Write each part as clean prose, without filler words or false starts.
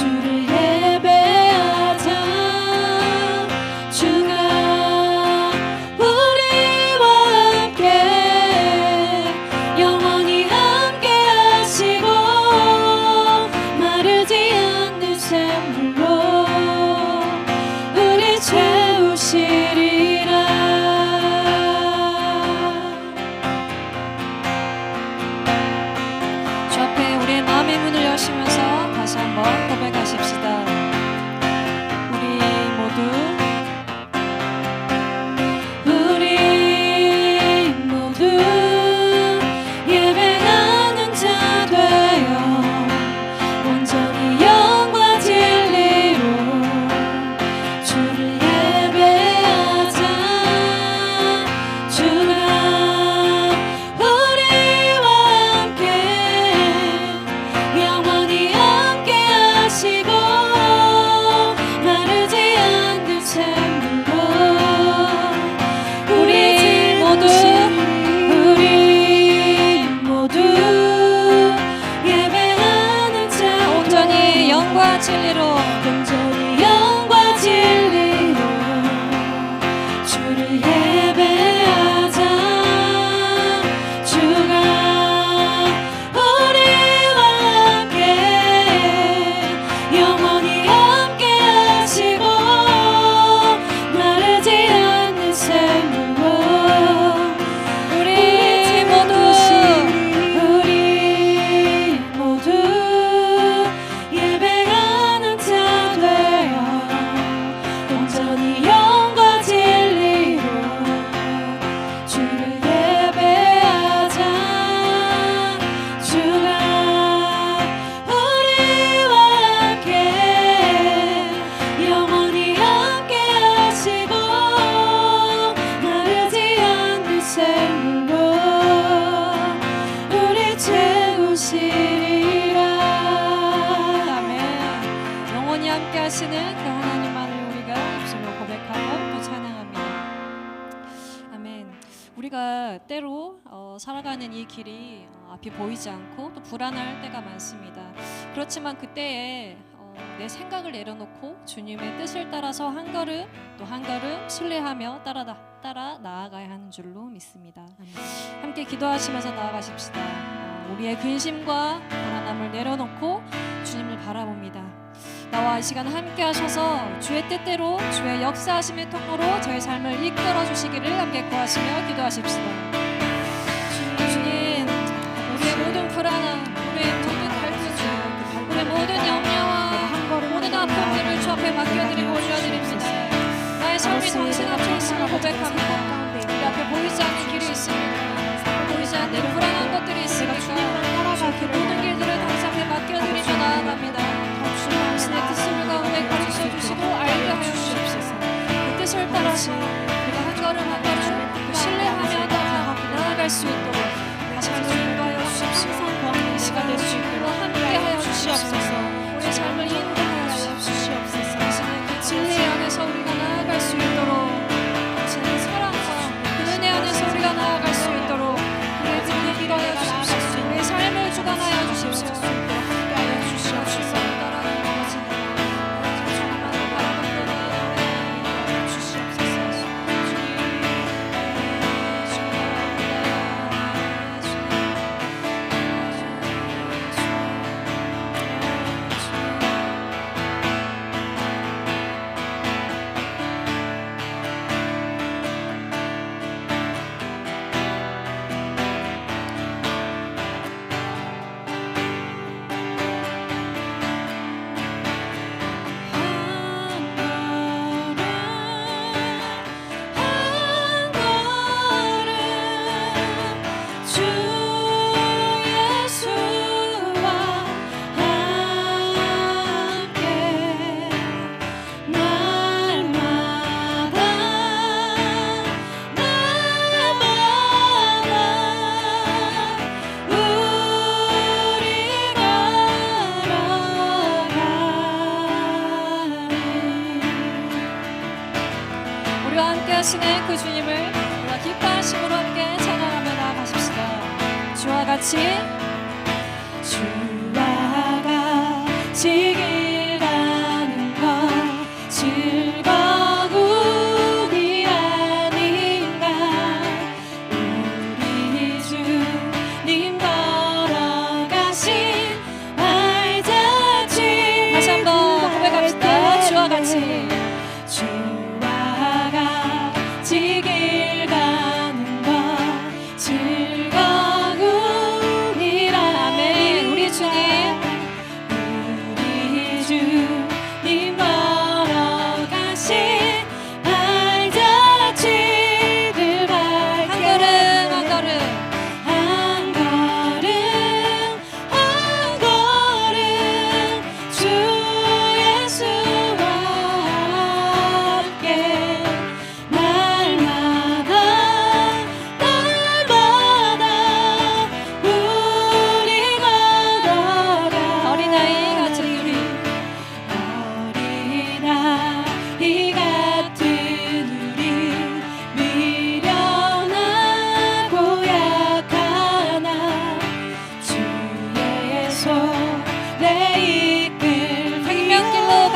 주를 예배하자. 주가 우리와 함께 영원히 함께 하시고 마르지 않는 샘물로 우리 채우시리라. 주 앞에 우리의 마음의 문을 여시면서 다시 한번 고백하십시다. 우리 모두 예배하는 자 되어 온전히 영과 진리로 주를 예배하자. 주가 우리와 함께 영원히 함께 하시고 마르지 않는 샘물로 우리 모두 예배하는 자 온전히 영과 진리로 주를 예배하자. 주가 우리와 함께 영원히 함께 하시고 마르지 않는 샘물로 우리 모두 예배하는 자 되어 온전히 영과 진리로 주를 예배하자. 주가 우리와 함께 영원히 함께 하시고 마르지 않는 샘물로 우리 채우시리라. 아멘. 영원히 함께 하시는 그 하나님만을 우리가 입술로 고백하고 또 찬양합니다. 아멘. 우리가 때로 살아가는 이 길이 앞이 보이지 않고 또 불안할 때가 많습니다. 그렇지만 그때에 내 생각을 내려놓고 주님의 뜻을 따라서 한 걸음 또 한 걸음 신뢰하며 따라 나아가야 하는 줄로 믿습니다. 함께 기도하시면서 나아가십시다. 우리의 근심과 불안함을 내려놓고 주님을 바라봅니다. 나와 이 시간 함께 하셔서 주의 뜻대로 주의 역사하심의 통로로 저의 삶을 이끌어 주시기를 함께 구하시며 기도하십시다. 주님, 우리의 모든 불안함, 우리의 모든 갈등을, 우리의 모든 염려와 모든 아픔들을 주 앞에 맡겨드리고 올려드립니다. 나의 삶이 당신 앞에 있음을 고백합니다. 우리 앞에 보이지 않는 길이 있습니다. 보이지 않는 불안한 것들이 있으니까 그 모든 길들을 당신 앞에 맡겨드리며 나아갑니다. 당신의 뜻을 가운데 가르쳐 주시고 알게 하여 주시옵소서. 그 뜻을 따라서 우리가 한 걸음 한 걸음 신뢰하며 나아갈 수 있도록 다시 한번 인도하여 주시옵소서. 이 시간 될 수 있도록 함께 하여 주시옵소서. 우리 삶을 인도하여 주시옵소서. 당신의 그 진리 안에서 우리가 나아갈 수 있도록 당신의 사랑과 그 은혜 안에서 우리가 나아갈 수 있도록 우리의 삶을 인도하여 주시옵소서. 우리의 삶을 주관하여 주시옵소서. 함께 하여 주시옵소서. 하시는 그 주님을 우리가 기뻐하심으로 함께 찬양하며 나아가십시다. 주와 같이 길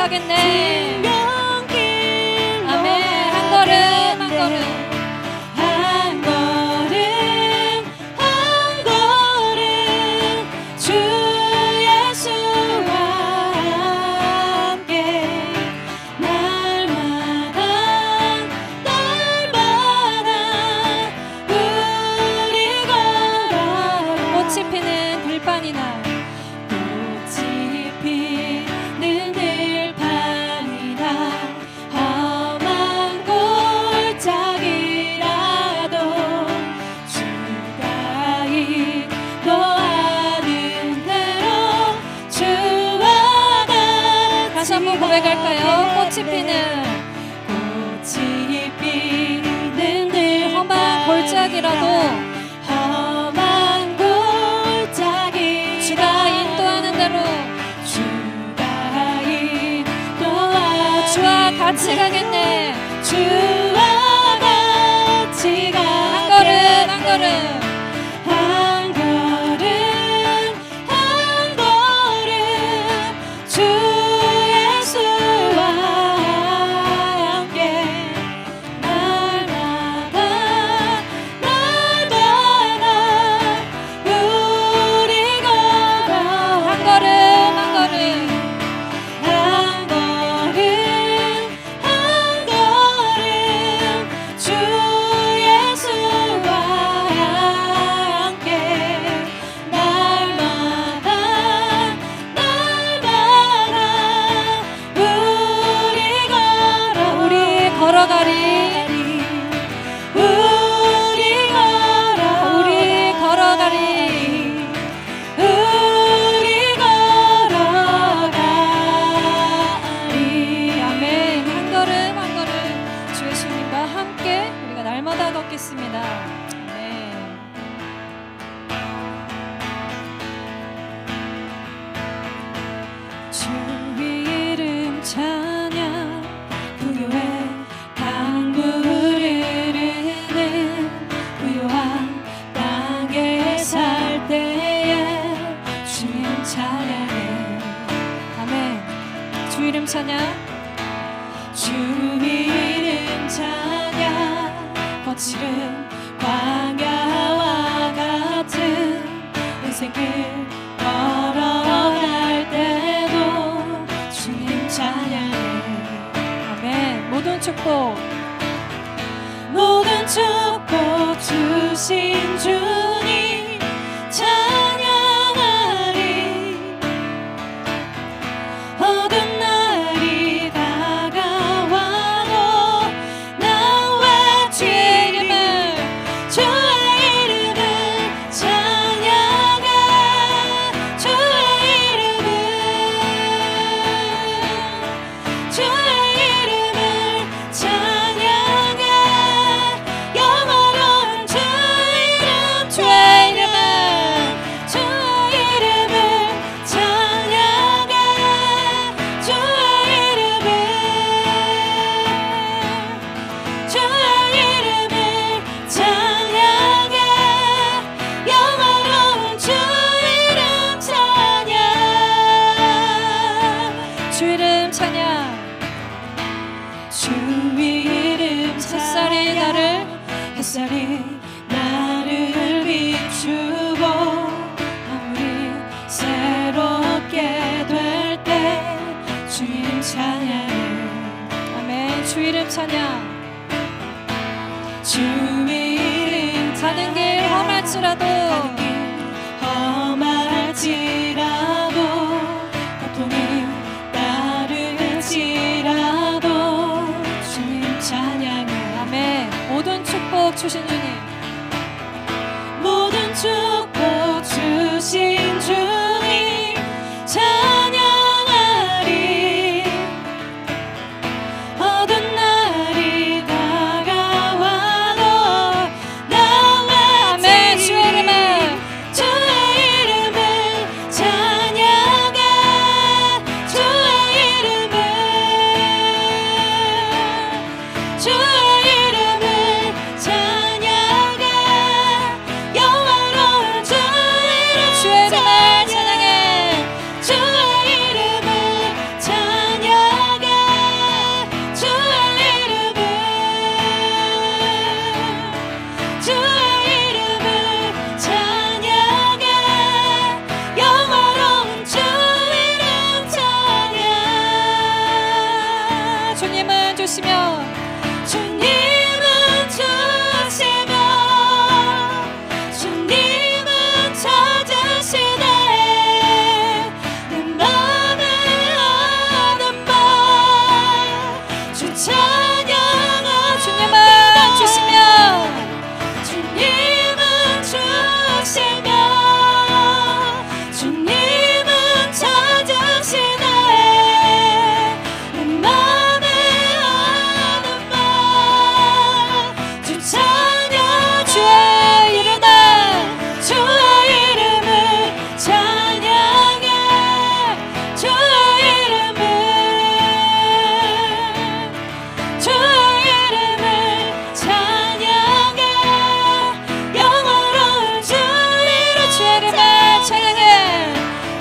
같이가겠네. 아멘. 한 걸음 한 걸음 한 걸음 한 걸음 주 예수와 함께 날마다 우리 걸어 꽃이 피는 들판이나 꽃이 피는 들판이나 험한 골짜기라도 주가 인도하는 대로 주와 같이 다시 한번 고백할까요? 꽃이 피는 꽃이 피는 들판 험한 골짜기라도 험한 골짜기 주가 인도하는 대로 주가 인도하는 주와 같이 가겠네. 주와 같이 한 가게 걸음 한 걸음 한 걸음 한 걸음 주 예수와 함께 날마다 우리 걸어 한 걸음 한 걸음 한 걸음 한 걸음 주 예수와 함께 날마다 우리 걸어가리 우리 걸어가리 우리 걸어가리 아멘. 한 걸음 한 걸음 주 예수님과 함께 우리가 날마다 걷겠습니다. 아멘. 주 이름 찬양 부요의 강물을 흐르는 부요한 땅에 살 때에 주님 찬양해 아멘. 주 이름 찬양 주 이름 찬양 거칠은 광야와 같은 인생길 걸어갈 때도 주님 찬양해 아멘. 모든 축복 모든 축복 주신 주님 찬양하리 어두운 날이 다가와도 나 외치리 주의 이름을 찬양해 주의 이름을 찬양해 영원한 주 이름 주의 이름을 찬양해 주의 이름을 찬양해 영원한 주 이름 찬양 주 이름 찬양 주 이름 찬양 햇살이 나를 비추고 아무리 새롭게 될 때 주 이름 찬양해 아멘. 주 이름 찬양 주 이름 가는 길 험할지라도 가는 길 험할지라도 고통이 따를지라도 주님 찬양해 아멘. 모든 축복 주신 주님 모든 축복 주신 주님 찬양하리 어두운 날이 다가와도 나 아멘. 주의 외치리 이름을 주의 이름을 찬양해 주의 이름을 주의 이름을 찬양해 주시며 주님은 주시며 주님은 찾으시네 내 맘에 하는 말주 찬양하 주님은 주시며 주님은 주시며 주님은 찾으시네 내 맘에 하는 말주 찬양 주의 이름을 주의 이름을 찬양해 주의 이름을 찬양해 영원한 주 이름 주의 이름을 찬양해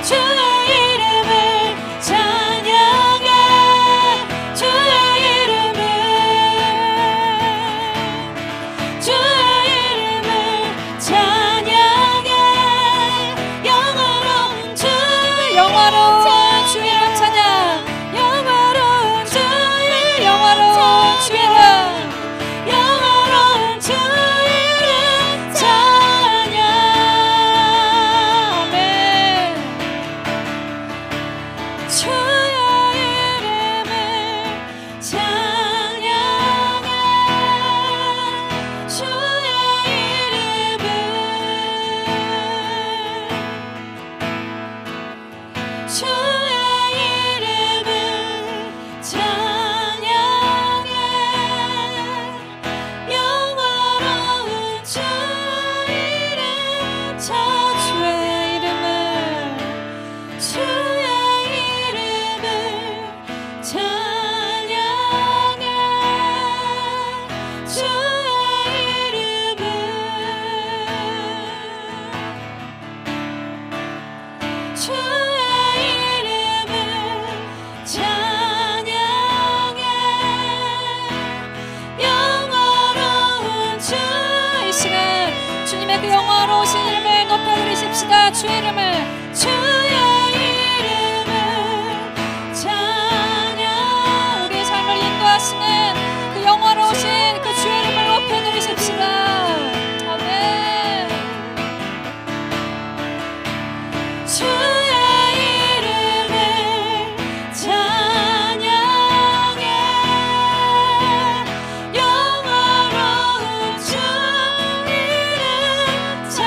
주의 이름을 찬양해 주의 이름을 찬양해 영원한 주 영화로운 주 이름 찬양 영원한 주 이름 영화로운 주 이름 영원한 주 이름 찬양 아멘 주의 이름을 찬양해 주의 이름을 주의 이름을 찬양해 영원한 주 이름 주의 이름을 주의 이름을 찬양해 주의 이름을 주의 이름을 찬양해 영원한 주 이 시간 주님의 그 영화로우신 이름을 높여드리십시다 주의 이름을 주의 이름을 찬양 우리의 삶을 인도하시는 그 영화로우신 그 주의 이름을 높여드리십시다 아멘 주의 이름을 찬양해 영원한 주 이름 찬양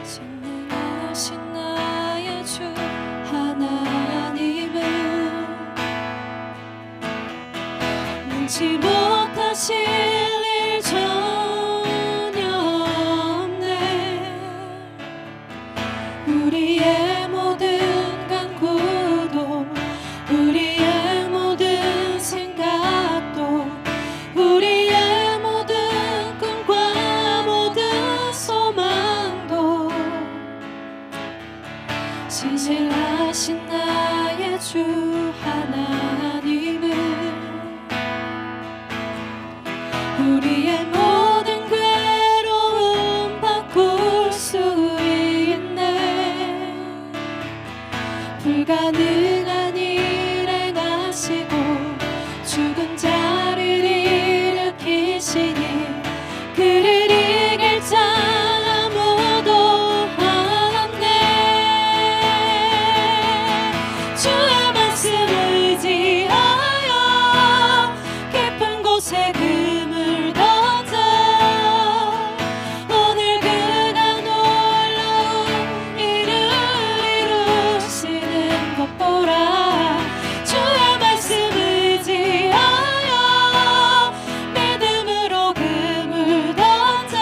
전능하신 나의 주 하나님은 능치 못하실 일 전혀 없네 우리의 모든 간구도 우리의 모든 생각도 우리의 모든 꿈과 모든 소망도 신실하신 나의 주 하나님은 우리의 모든 괴로움 바꿀 수 있네 불가능한 일 행하시고 죽은 자를 일으키시니 그를 이길 자 아무도 없네 주의 말씀을 의지하여 깊은 곳에 금을 던져 오늘 그가 놀라운 일을 이루시는 것 보라 주의 말씀을 의지하여 믿음으로 금을 던져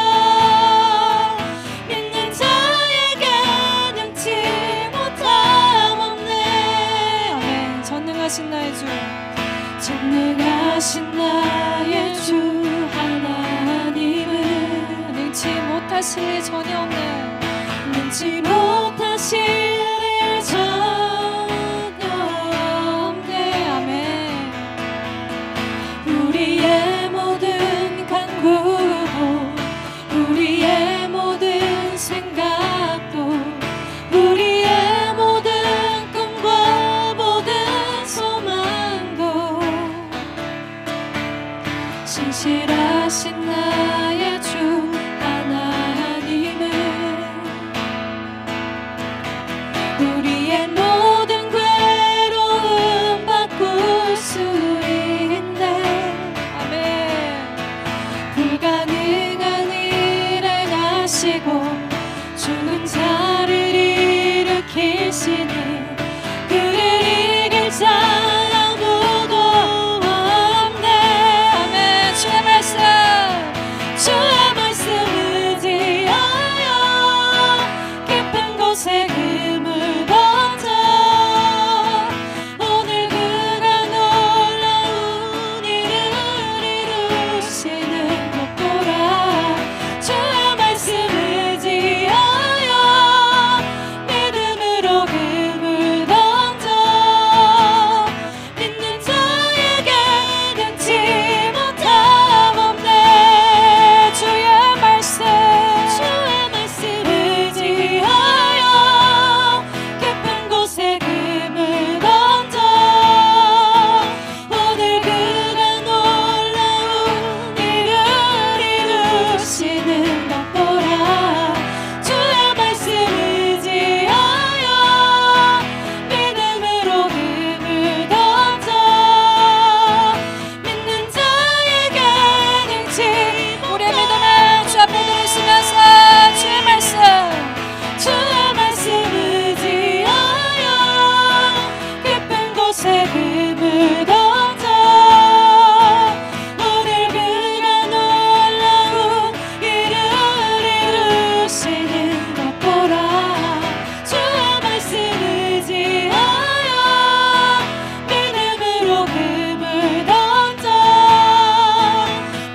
믿는 자에게 능치 못함 없네 아멘 전능하신 나의 주 전능하신 나의 주 하나님은 능치 못하실 일 전혀 없네 능치 못하실 일 전혀 없네 아멘 우리의 모든 간구도 신실하신 나의 주 하나님은 우리의 모든 괴로움 바꿀 수 있네. 아멘. 불가능한 일을 하시고 죽은 자를 일으키시니 그를 이길 자 아무도 없네. 아멘. 주의 말씀. 주의 말씀 의지하여 깊은 곳에 금을 던져 오늘 그가 놀라운 일을 이루시는 것 보라. 주의 말씀 의지하여 믿음으로 금을 던져 믿는 자에게 능치 못함 없네. 주의 말씀 의지하여 깊은 곳에 금을 던져 오늘 그가 놀라운 일을 이루시는 것 보라. 주의 말씀 의지하여 믿음으로 금을 던져 믿는 자에게 능치 우리의 믿음을 주 앞에 들으시면서 주의 말씀. 주의 말씀 의지하여 깊은 곳에 금을 던져 오늘 그가 놀라운 일을 이루시는 것 보라. 주의 말씀 의지하여 믿음으로 금을 던져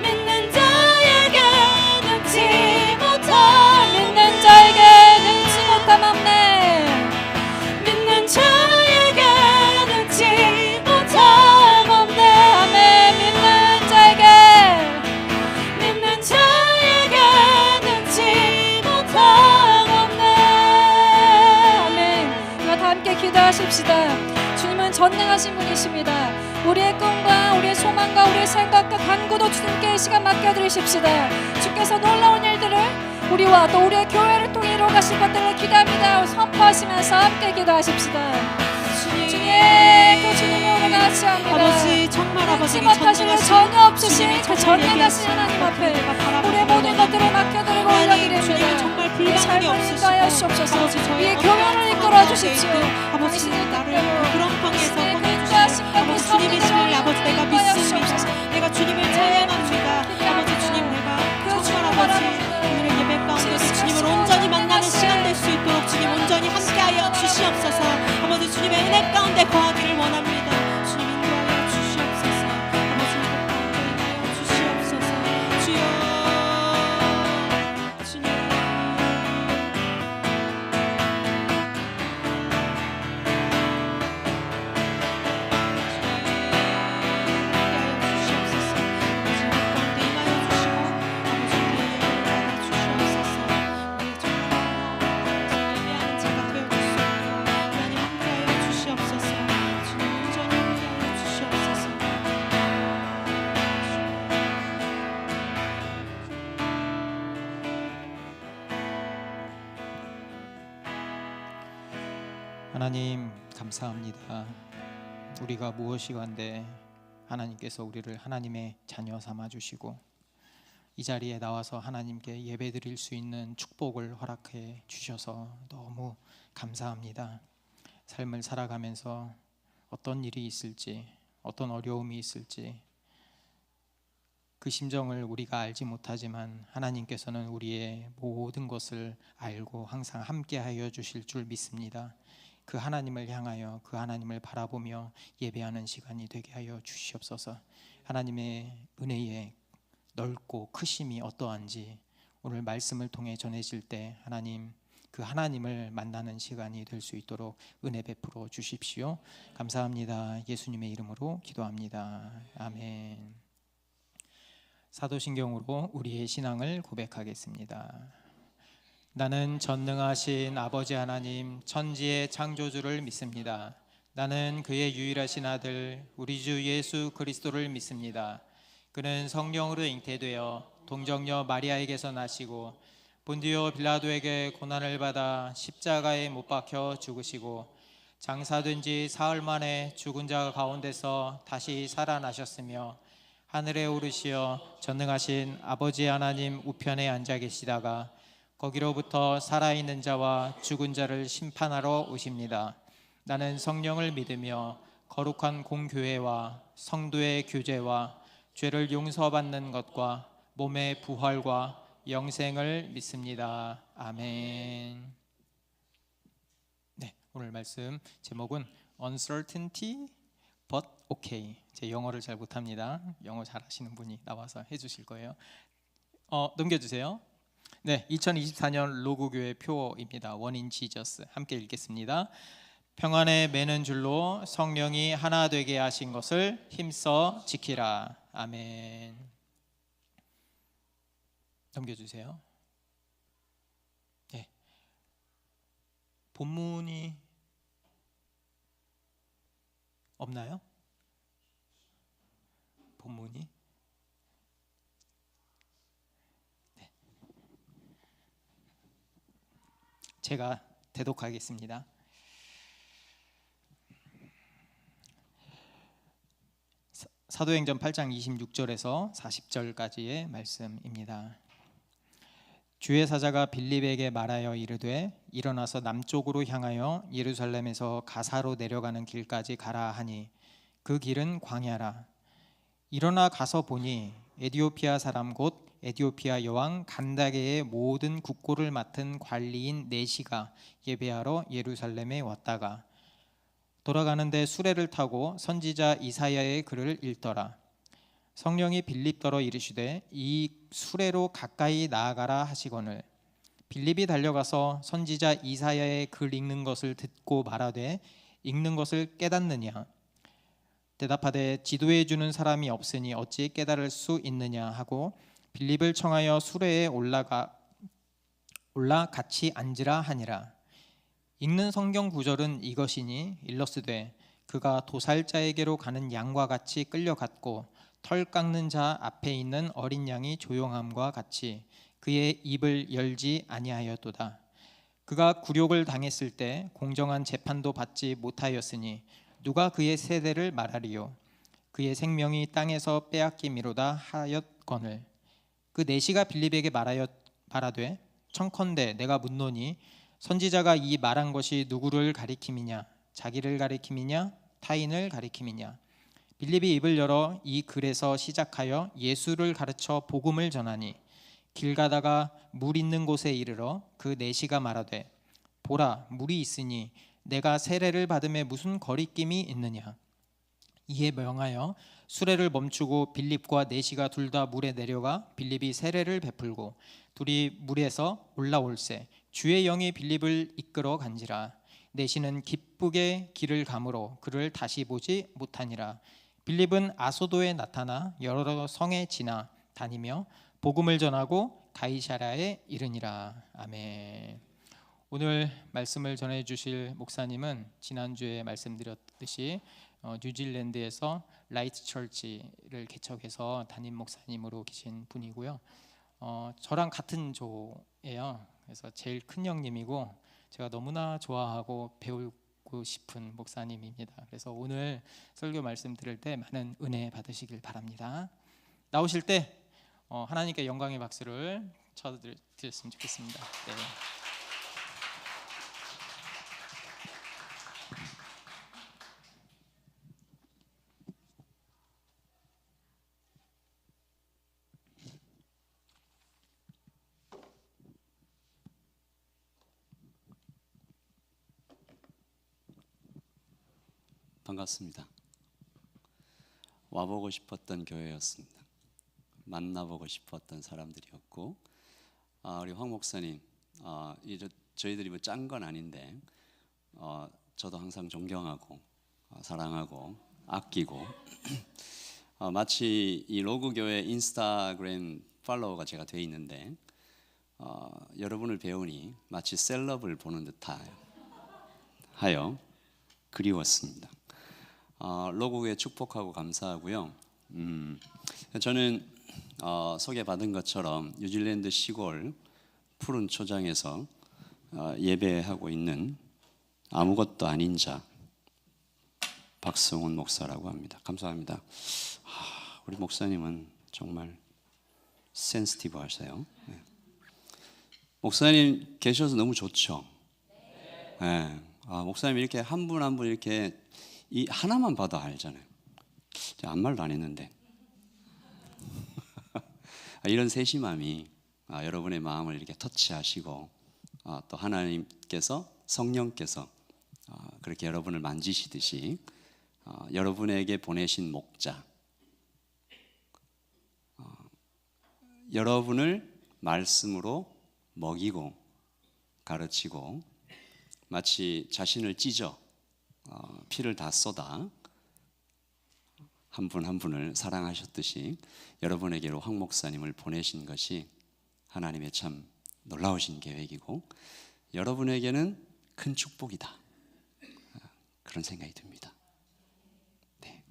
믿는 자에게 능치 못함 믿는 자에게 능치 못함 없네. 믿는 자에게 능치 못함 없네. 아멘. 믿는 자에게. 믿는 자에게 능치 못함 없네. 아멘. 우리가 다 함께 기도하십시다. 주님은 전능하신 분이십니다. 우리의 꿈과 우리의 소망과 우리의 생각과 간구도 주님께 이 시간 맡겨드리십시다. 주께서 놀라운 일들을 우리와 또 우리의 교회를 통해 이루어 가실 것들을 기대합니다. 선포하시면서 함께 기도하십시다. 주님, 그 주님이 오늘 같이 합니다. 아버지 정말 아버지 능치 못하신 일 전혀 없으신 그 전능하신 하나님 앞에 우리의 모든 것들을 맡겨드리고 올려드립니다. 정말 우리 불량함이 삶을 없으시고 인도하여 주옵소서. 아버지 저희 우리의 교회를 이끌어 주십시오. 아버지 당신의 나를 뜻대로 그런 방에서 당신의 꺼내주시고 뜻과 아버지 주님이시를 아버지 내가 인도하여 믿습니다. 주옵소서. 내가 주님을 찬양합니다. 아버지 주님 내가 정말 아버지 오늘의 예배 가운데서 주님을 온전히 만나는 시간 될 수 있도록 주님 온전히 함께하여 주시옵소서. 아버지 주님의 은혜 가운데 거하기를 원합니다. 주님 인도하여 주시옵소서. 아버지 이곳 가운데 인하여 주시옵소서. 주여 주님 하나님 감사합니다. 우리가 무엇이건데 하나님께서 우리를 하나님의 자녀 삼아 주시고 이 자리에 나와서 하나님께 예배드릴 수 있는 축복을 허락해 주셔서 너무 감사합니다. 삶을 살아가면서 어떤 일이 있을지, 어떤 어려움이 있을지 그 심정을 우리가 알지 못하지만 하나님께서는 우리의 모든 것을 알고 항상 함께하여 주실 줄 믿습니다. 그 하나님을 향하여 그 하나님을 바라보며 예배하는 시간이 되게 하여 주시옵소서. 하나님의 은혜의 넓고 크심이 어떠한지 오늘 말씀을 통해 전해질 때 하나님 그 하나님을 만나는 시간이 될 수 있도록 은혜 베풀어 주십시오. 감사합니다. 예수님의 이름으로 기도합니다. 아멘. 사도신경으로 우리의 신앙을 고백하겠습니다. 나는 전능하신 아버지 하나님 천지의 창조주를 믿습니다. 나는 그의 유일하신 아들 우리 주 예수 그리스도를 믿습니다. 그는 성령으로 잉태되어 동정녀 마리아에게서 나시고 본디오 빌라도에게 고난을 받아 십자가에 못 박혀 죽으시고 장사된 지 사흘 만에 죽은 자 가운데서 다시 살아나셨으며 하늘에 오르시어 전능하신 아버지 하나님 우편에 앉아 계시다가 거기로부터 살아있는 자와 죽은 자를 심판하러 오십니다. 나는 성령을 믿으며 거룩한 공교회와 성도의 교제와 죄를 용서받는 것과 몸의 부활과 영생을 믿습니다. 아멘. 네, 오늘 말씀 제목은 Uncertainty but okay. 제 영어를 잘 못합니다. 영어 잘하시는 분이 나와서 해주실 거예요. 넘겨주세요. 네, 2024년 로고교회 표입니다. One in Jesus. 함께 읽겠습니다. 평안에 매는 줄로 성령이 하나 되게 하신 것을 힘써 지키라. 아멘. 넘겨주세요. 네. 본문이 없나요? 본문이? 네. 제가 대독하겠습니다. 사도행전 8장 26절에서 40절까지의 말씀입니다. 주의 사자가 빌립에게 말하여 이르되 일어나서 남쪽으로 향하여 예루살렘에서 가사로 내려가는 길까지 가라 하니 그 길은 광야라. 일어나 가서 보니 에디오피아 사람 곧 에디오피아 여왕 간다게의 모든 국고를 맡은 관리인 네시가 예배하러 예루살렘에 왔다가 돌아가는데 수레를 타고 선지자 이사야의 글을 읽더라. 성령이 빌립더러 이르시되 이 수레로 가까이 나아가라 하시거늘 빌립이 달려가서 선지자 이사야의 글 읽는 것을 듣고 말하되 읽는 것을 깨닫느냐 대답하되 지도해 주는 사람이 없으니 어찌 깨달을 수 있느냐 하고 빌립을 청하여 수레에 올라 같이 앉으라 하니라. 읽는 성경 구절은 이것이니 일러스되 그가 도살자에게로 가는 양과 같이 끌려갔고 털 깎는 자 앞에 있는 어린 양이 조용함과 같이 그의 입을 열지 아니하였도다. 그가 굴욕을 당했을 때 공정한 재판도 받지 못하였으니 누가 그의 세대를 말하리요. 그의 생명이 땅에서 빼앗김이로다 하였거늘 그 네시가 빌립에게 말하되 청컨대 내가 묻노니 선지자가 이 말한 것이 누구를 가리킴이냐 자기를 가리킴이냐 타인을 가리킴이냐 빌립이 입을 열어 이 글에서 시작하여 예수를 가르쳐 복음을 전하니 길 가다가 물 있는 곳에 이르러 그 네시가 말하되 보라 물이 있으니 내가 세례를 받음에 무슨 거리낌이 있느냐 이에 명하여 수레를 멈추고 빌립과 네시가 둘 다 물에 내려가 빌립이 세례를 베풀고 둘이 물에서 올라올세 주의 영이 빌립을 이끌어 간지라. 네시는 기쁘게 길을 가므로 그를 다시 보지 못하니라. 빌립은 아소도에 나타나 여러 성에 지나 다니며 복음을 전하고 가이사랴에 이르니라. 아멘. 오늘 말씀을 전해주실 목사님은 지난주에 말씀드렸듯이 뉴질랜드에서 라이트 처치를 개척해서 담임 목사님으로 계신 분이고요. 저랑 같은 조예요. 그래서 제일 큰 형님이고 제가 너무나 좋아하고 배우고 싶은 목사님입니다. 그래서 오늘 설교 말씀 들을 때 많은 은혜 받으시길 바랍니다. 나오실 때 하나님께 영광의 박수를 쳐드렸으면 좋겠습니다. 네. 반갑습니다. 와보고 싶었던 교회였습니다. 만나보고 싶었던 사람들이었고 우리 황 목사님 저희들이 뭐 짠 건 아닌데 저도 항상 존경하고 사랑하고 아끼고 마치 이 로그 교회 인스타그램 팔로워가 제가 돼 있는데 여러분을 배우니 마치 셀럽을 보는 듯하여 그리웠습니다. 로그에 축복하고 감사하고요. 저는 소개받은 것처럼 뉴질랜드 시골 푸른 초장에서 예배하고 있는 아무것도 아닌 자 박성훈 목사라고 합니다. 감사합니다. 우리 목사님은 정말 센시티브 하세요. 네. 목사님 계셔서 너무 좋죠. 네. 목사님 이렇게 한 분 한 분 이렇게 이 하나만 봐도 알잖아요. 제가 아무 말도 안 했는데 이런 세심함이 여러분의 마음을 이렇게 터치하시고 또 하나님께서 성령께서 그렇게 여러분을 만지시듯이 여러분에게 보내신 목자 여러분을 말씀으로 먹이고 가르치고 마치 자신을 찢어 피를 다 쏟아 한 분 한 분을 사랑하셨듯이 여러분에게로 황 목사님을 보내신 것이 하나님의 참 놀라우신 계획이고 여러분에게는 큰 축복이다. 그런 생각이 듭니다. 네.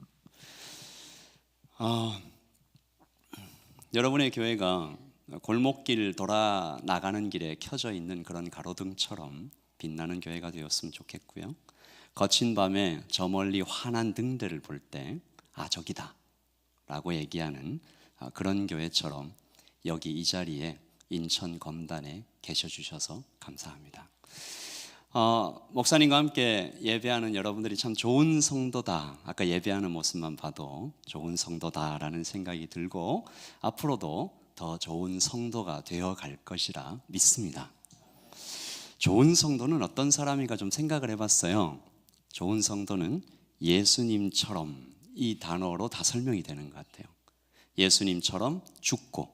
여러분의 교회가 골목길 돌아 나가는 길에 켜져 있는 그런 가로등처럼 빛나는 교회가 되었으면 좋겠고요. 거친 밤에 저 멀리 환한 등대를 볼 때 저기다 라고 얘기하는 그런 교회처럼 여기 이 자리에 인천 검단에 계셔 주셔서 감사합니다. 목사님과 함께 예배하는 여러분들이 참 좋은 성도다. 아까 예배하는 모습만 봐도 좋은 성도다라는 생각이 들고 앞으로도 더 좋은 성도가 되어 갈 것이라 믿습니다. 좋은 성도는 어떤 사람인가 좀 생각을 해봤어요. 좋은 성도는 예수님처럼 이 단어로 다 설명이 되는 것 같아요. 예수님처럼 죽고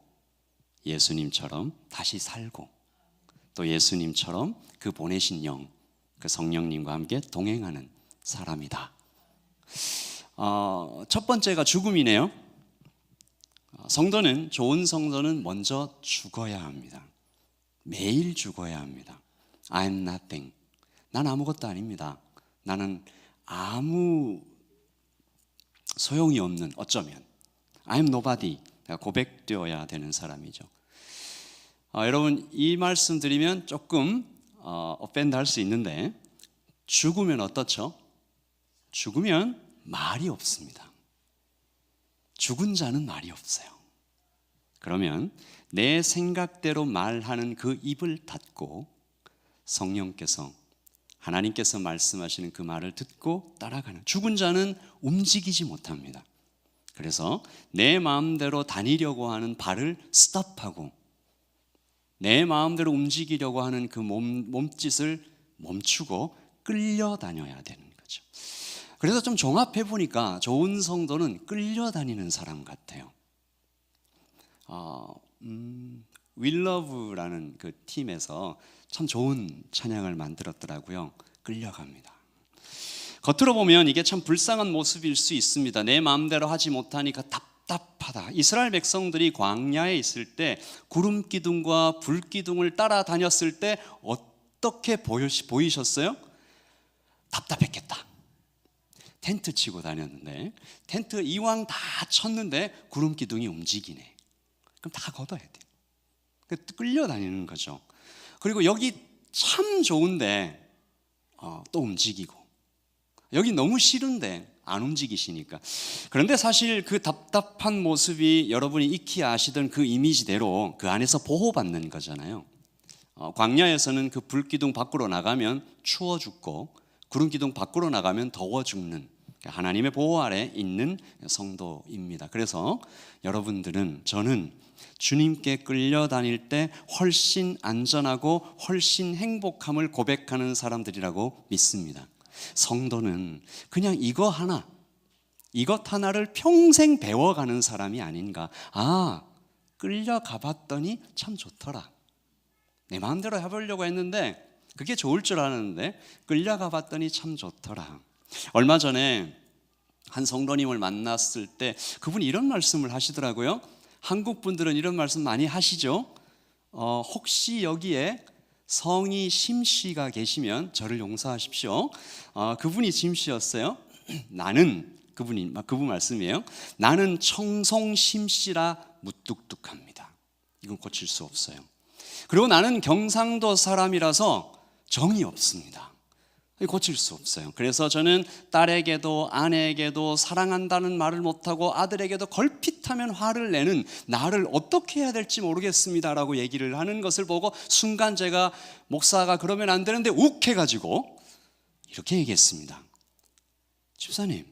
예수님처럼 다시 살고 또 예수님처럼 그 보내신 영, 그 성령님과 함께 동행하는 사람이다. 첫 번째가 죽음이네요. 성도는 좋은 성도는 먼저 죽어야 합니다. 매일 죽어야 합니다. I'm nothing. 난 아무것도 아닙니다. 나는 아무 소용이 없는 어쩌면 I'm nobody 고백되어야 되는 사람이죠. 여러분 이 말씀 드리면 조금 offend 할 수 있는데 죽으면 어떻죠? 죽으면 말이 없습니다. 죽은 자는 말이 없어요. 그러면 내 생각대로 말하는 그 입을 닫고 성령께서 하나님께서 말씀하시는 그 말을 듣고 따라가는 죽은 자는 움직이지 못합니다. 그래서 내 마음대로 다니려고 하는 발을 스톱하고 내 마음대로 움직이려고 하는 그 몸짓을 멈추고 끌려다녀야 되는 거죠. 그래서 좀 종합해 보니까 좋은 성도는 끌려다니는 사람 같아요. 윌러브라는 그 팀에서 참 좋은 찬양을 만들었더라고요. 끌려갑니다. 겉으로 보면 이게 참 불쌍한 모습일 수 있습니다. 내 마음대로 하지 못하니까 답답하다. 이스라엘 백성들이 광야에 있을 때 구름 기둥과 불 기둥을 따라다녔을 때 어떻게 보이셨어요? 답답했겠다. 텐트 치고 다녔는데 텐트 이왕 다 쳤는데 구름 기둥이 움직이네. 그럼 다 걷어야 돼. 끌려다니는 거죠. 그리고 여기 참 좋은데 또 움직이고 여기 너무 싫은데 안 움직이시니까. 그런데 사실 그 답답한 모습이 여러분이 익히 아시던 그 이미지대로 그 안에서 보호받는 거잖아요. 광야에서는 그 불기둥 밖으로 나가면 추워 죽고 구름기둥 밖으로 나가면 더워 죽는 하나님의 보호 아래 있는 성도입니다. 그래서 여러분들은 저는 주님께 끌려다닐 때 훨씬 안전하고 훨씬 행복함을 고백하는 사람들이라고 믿습니다. 성도는 그냥 이것 하나를 평생 배워가는 사람이 아닌가. 끌려가 봤더니 참 좋더라. 내 마음대로 해보려고 했는데 그게 좋을 줄 아는데 끌려가 봤더니 참 좋더라. 얼마 전에 한 성도님을 만났을 때 그분이 이런 말씀을 하시더라고요. 한국 분들은 이런 말씀 많이 하시죠. 혹시 여기에 성이 심씨가 계시면 저를 용서하십시오. 그분이 심씨였어요. 나는 그분 말씀이에요. 나는 청송심씨라 무뚝뚝합니다. 이건 고칠 수 없어요. 그리고 나는 경상도 사람이라서 정이 없습니다. 고칠 수 없어요. 그래서 저는 딸에게도 아내에게도 사랑한다는 말을 못하고 아들에게도 걸핏하면 화를 내는 나를 어떻게 해야 될지 모르겠습니다라고 얘기를 하는 것을 보고 순간 제가 목사가 그러면 안 되는데 욱해가지고 이렇게 얘기했습니다. 집사님,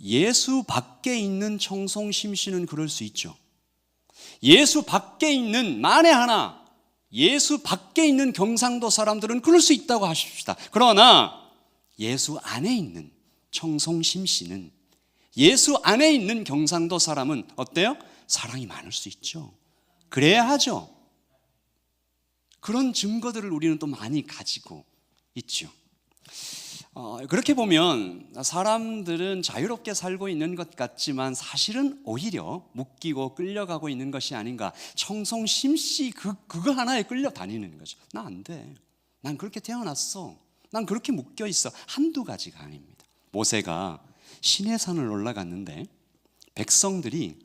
예수 밖에 있는 청송심씨는 그럴 수 있죠. 예수 밖에 있는 만에 하나 예수 밖에 있는 경상도 사람들은 그럴 수 있다고 하십시다. 그러나 예수 안에 있는 청송심씨는, 예수 안에 있는 경상도 사람은 어때요? 사랑이 많을 수 있죠. 그래야 하죠. 그런 증거들을 우리는 또 많이 가지고 있죠. 그렇게 보면 사람들은 자유롭게 살고 있는 것 같지만 사실은 오히려 묶이고 끌려가고 있는 것이 아닌가. 청송심씨 그거 하나에 끌려다니는 거죠. 나 안 돼. 난 그렇게 태어났어. 난 그렇게 묶여 있어. 한두 가지가 아닙니다. 모세가 시내산을 올라갔는데 백성들이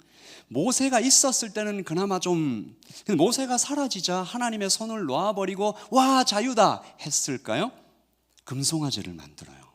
모세가 있었을 때는 그나마 좀, 근데 모세가 사라지자 하나님의 손을 놔버리고 와 자유다 했을까요? 금송아지를 만들어요.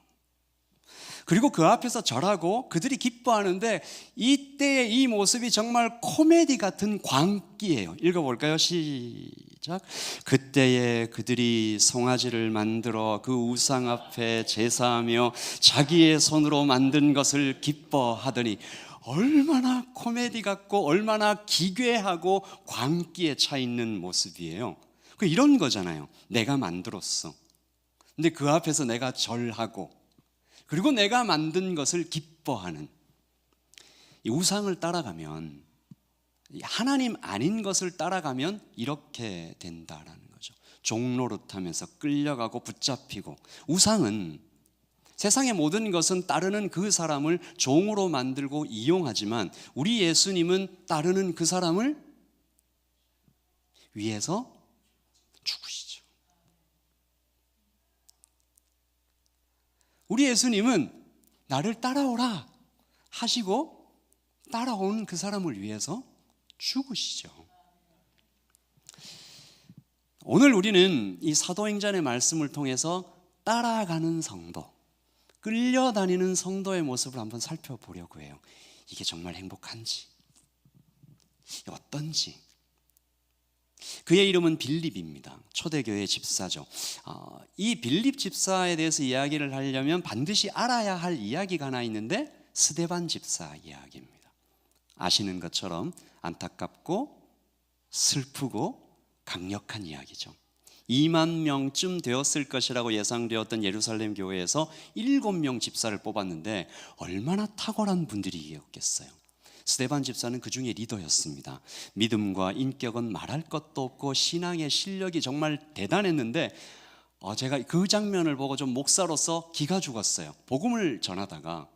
그리고 그 앞에서 절하고 그들이 기뻐하는데 이때의 이 모습이 정말 코미디 같은 광기예요. 읽어볼까요? 시작. 그때에 그들이 송아지를 만들어 그 우상 앞에 제사하며 자기의 손으로 만든 것을 기뻐하더니, 얼마나 코미디 같고 얼마나 기괴하고 광기에 차 있는 모습이에요. 이런 거잖아요. 내가 만들었어. 근데 그 앞에서 내가 절하고 그리고 내가 만든 것을 기뻐하는, 이 우상을 따라가면, 하나님 아닌 것을 따라가면 이렇게 된다라는 거죠. 종노릇하면서 끌려가고 붙잡히고, 우상은 세상의 모든 것은 따르는 그 사람을 종으로 만들고 이용하지만 우리 예수님은 따르는 그 사람을 위해서 죽으시죠. 우리 예수님은 나를 따라오라 하시고 따라온 그 사람을 위해서 죽으시죠. 오늘 우리는 이 사도행전의 말씀을 통해서 따라가는 성도, 끌려다니는 성도의 모습을 한번 살펴보려고 해요. 이게 정말 행복한지, 어떤지. 그의 이름은 빌립입니다. 초대교회 집사죠. 이 빌립 집사에 대해서 이야기를 하려면 반드시 알아야 할 이야기가 하나 있는데 스데반 집사 이야기입니다. 아시는 것처럼 안타깝고 슬프고 강력한 이야기죠. 2만 명쯤 되었을 것이라고 예상되었던 예루살렘 교회에서 7명 집사를 뽑았는데 얼마나 탁월한 분들이었겠어요. 스데반 집사는 그 중에 리더였습니다. 믿음과 인격은 말할 것도 없고 신앙의 실력이 정말 대단했는데 제가 그 장면을 보고 좀 목사로서 기가 죽었어요. 복음을 전하다가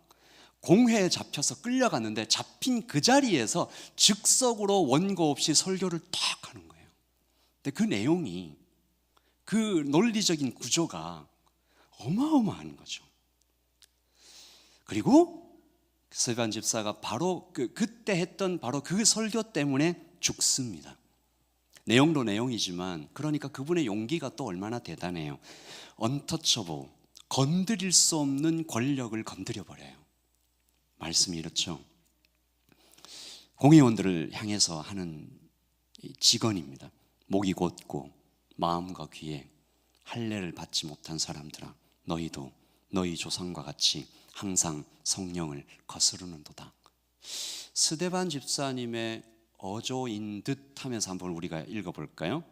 공회에 잡혀서 끌려갔는데 잡힌 그 자리에서 즉석으로 원고 없이 설교를 딱 하는 거예요. 근데 그 내용이, 그 논리적인 구조가 어마어마한 거죠. 그리고 스데반 집사가 바로 그때 했던 바로 그 설교 때문에 죽습니다. 내용도 내용이지만 그러니까 그분의 용기가 또 얼마나 대단해요. 언터처블, 건드릴 수 없는 권력을 건드려버려요. 말씀이 이렇죠. 공회원들을 향해서 하는 직언입니다. 목이 곧고 마음과 귀에 할례를 받지 못한 사람들아, 너희도 너희 조상과 같이 항상 성령을 거스르는도다. 스데반 집사님의 어조인 듯 하면서 한번 우리가 읽어볼까요?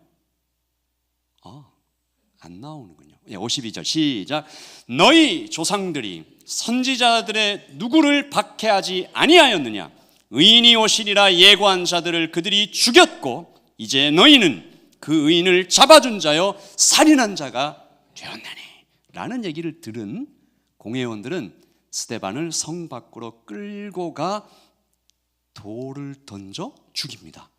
안 나오는군요. 52절 시작. 너희 조상들이 선지자들의 누구를 박해하지 아니하였느냐? 의인이 오시리라 예고한 자들을 그들이 죽였고 이제 너희는 그 의인을 잡아준 자여 살인한 자가 되었나니 라는 얘기를 들은 공회원들은 스데반을 성 밖으로 끌고 가 돌을 던져 죽입니다.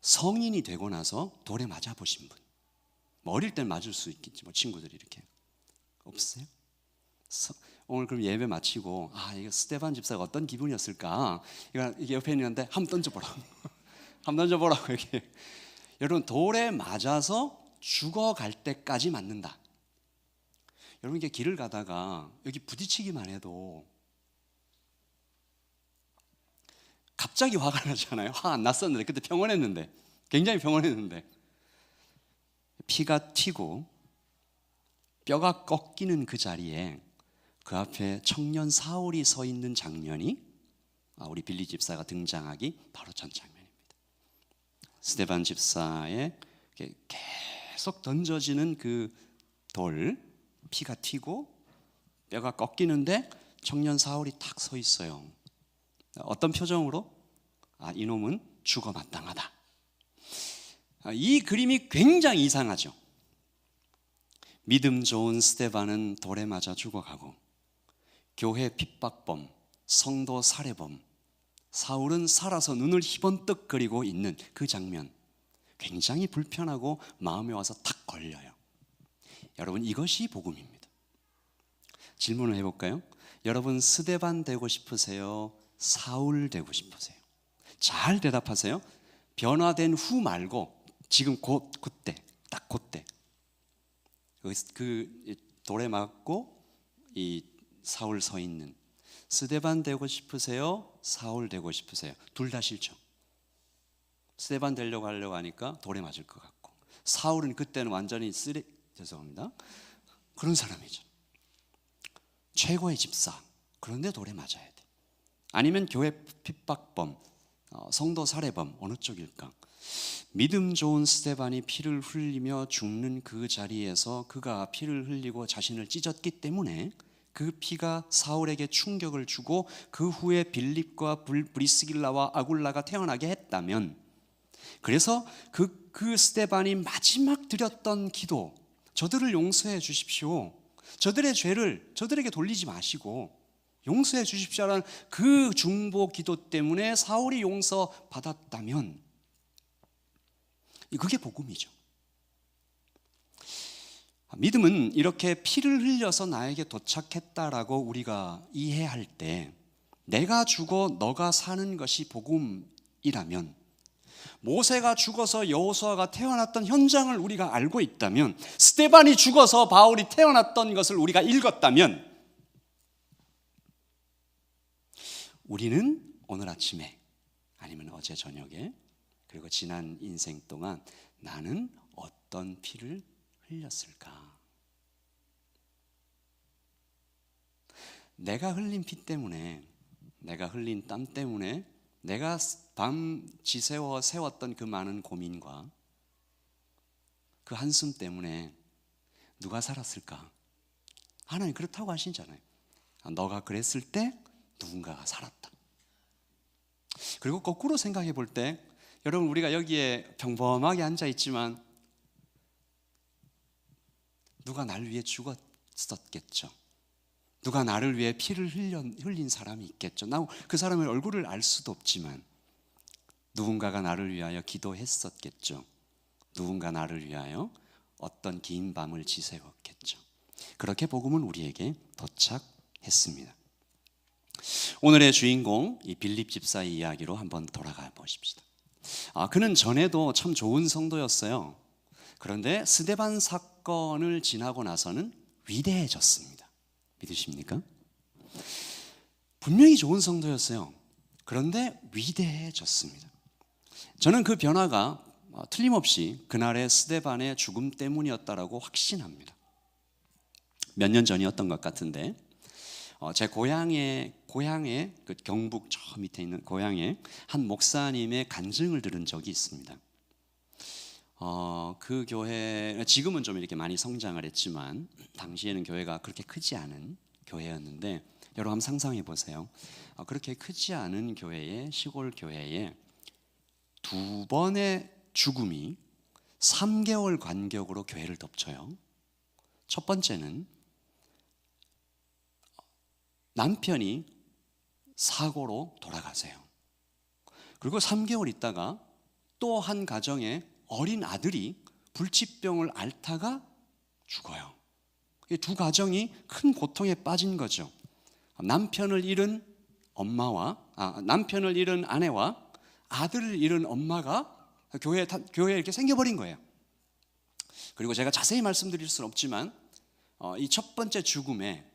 성인이 되고 나서 돌에 맞아 보신 분, 어릴 땐 맞을 수 있겠지, 친구들이 이렇게 없어요? 오늘 그럼 예배 마치고 이거 스데반 집사가 어떤 기분이었을까? 이게 옆에 있는데 한번 던져보라고. 한번 던져보라고 이렇게. 여러분 돌에 맞아서 죽어갈 때까지 맞는다. 여러분 이게 길을 가다가 여기 부딪히기만 해도 갑자기 화가 나잖아요. 화 안 났었는데 그때 평온했는데 굉장히 평온했는데 피가 튀고 뼈가 꺾이는 그 자리에 그 앞에 청년 사울이 서 있는 장면이 우리 빌리 집사가 등장하기 바로 전 장면입니다. 스데반 집사의 계속 던져지는 그 돌, 피가 튀고 뼈가 꺾이는데 청년 사울이 탁 서 있어요. 어떤 표정으로? 이놈은 죽어 마땅하다. 이 그림이 굉장히 이상하죠. 믿음 좋은 스데반은 돌에 맞아 죽어가고 교회 핍박범, 성도 살해범 사울은 살아서 눈을 희번뜩거리고 있는 그 장면, 굉장히 불편하고 마음에 와서 탁 걸려요. 여러분 이것이 복음입니다. 질문을 해볼까요? 여러분 스데반 되고 싶으세요? 사울 되고 싶으세요? 잘 대답하세요. 변화된 후 말고 지금 그때 딱 그때 그 돌에 맞고 이 사울 서 있는 스데반 되고 싶으세요? 사울 되고 싶으세요? 둘 다 싫죠. 스데반 되려고 하려고 하니까 돌에 맞을 것 같고, 사울은 그때는 완전히 죄송합니다. 그런 사람이죠. 최고의 집사. 그런데 돌에 맞아야 돼. 아니면 교회 핍박범, 성도 살해범, 어느 쪽일까? 믿음 좋은 스데반이 피를 흘리며 죽는 그 자리에서 그가 피를 흘리고 자신을 찢었기 때문에 그 피가 사울에게 충격을 주고 그 후에 빌립과 브리스길라와 아굴라가 태어나게 했다면, 그래서 그 스데반이 마지막 드렸던 기도, 저들을 용서해 주십시오, 저들의 죄를 저들에게 돌리지 마시고 용서해 주십시오라는 그 중보 기도 때문에 사울이 용서받았다면 그게 복음이죠. 믿음은 이렇게 피를 흘려서 나에게 도착했다라고 우리가 이해할 때, 내가 죽어 너가 사는 것이 복음이라면, 모세가 죽어서 여호수아가 태어났던 현장을 우리가 알고 있다면, 스데반이 죽어서 바울이 태어났던 것을 우리가 읽었다면, 우리는 오늘 아침에 아니면 어제 저녁에 그리고 지난 인생 동안 나는 어떤 피를 흘렸을까? 내가 흘린 피 때문에, 내가 흘린 땀 때문에, 내가 밤 지새워 세웠던 그 많은 고민과 그 한숨 때문에 누가 살았을까? 하나님 그렇다고 하시잖아요. 너가 그랬을 때 누군가가 살았다. 그리고 거꾸로 생각해 볼 때, 여러분 우리가 여기에 평범하게 앉아 있지만 누가 나를 위해 죽었었겠죠. 누가 나를 위해 피를 흘린 사람이 있겠죠. 나 그 사람의 얼굴을 알 수도 없지만 누군가가 나를 위하여 기도했었겠죠. 누군가 나를 위하여 어떤 긴 밤을 지새웠겠죠. 그렇게 복음은 우리에게 도착했습니다. 오늘의 주인공 이 빌립 집사의 이야기로 한번 돌아가 보십시다. 그는 전에도 참 좋은 성도였어요. 그런데 스데반 사건을 지나고 나서는 위대해졌습니다. 믿으십니까? 분명히 좋은 성도였어요. 그런데 위대해졌습니다. 저는 그 변화가 틀림없이 그날의 스데반의 죽음 때문이었다라고 확신합니다. 몇 년 전이었던 것 같은데, 제 고향에 그 경북 저 밑에 있는 고향에 한 목사님의 간증을 들은 적이 있습니다. 그 교회, 지금은 좀 이렇게 많이 성장을 했지만 당시에는 교회가 그렇게 크지 않은 교회였는데, 여러분 한번 상상해 보세요. 그렇게 크지 않은 교회에, 시골 교회에 두 번의 죽음이 3개월 간격으로 교회를 덮쳐요. 첫 번째는 남편이 사고로 돌아가세요. 그리고 3개월 있다가 또 한 가정에 어린 아들이 불치병을 앓다가 죽어요. 이 두 가정이 큰 고통에 빠진 거죠. 남편을 잃은 아내와 아들을 잃은 엄마가 교회에 이렇게 생겨버린 거예요. 그리고 제가 자세히 말씀드릴 수는 없지만 이 첫 번째 죽음에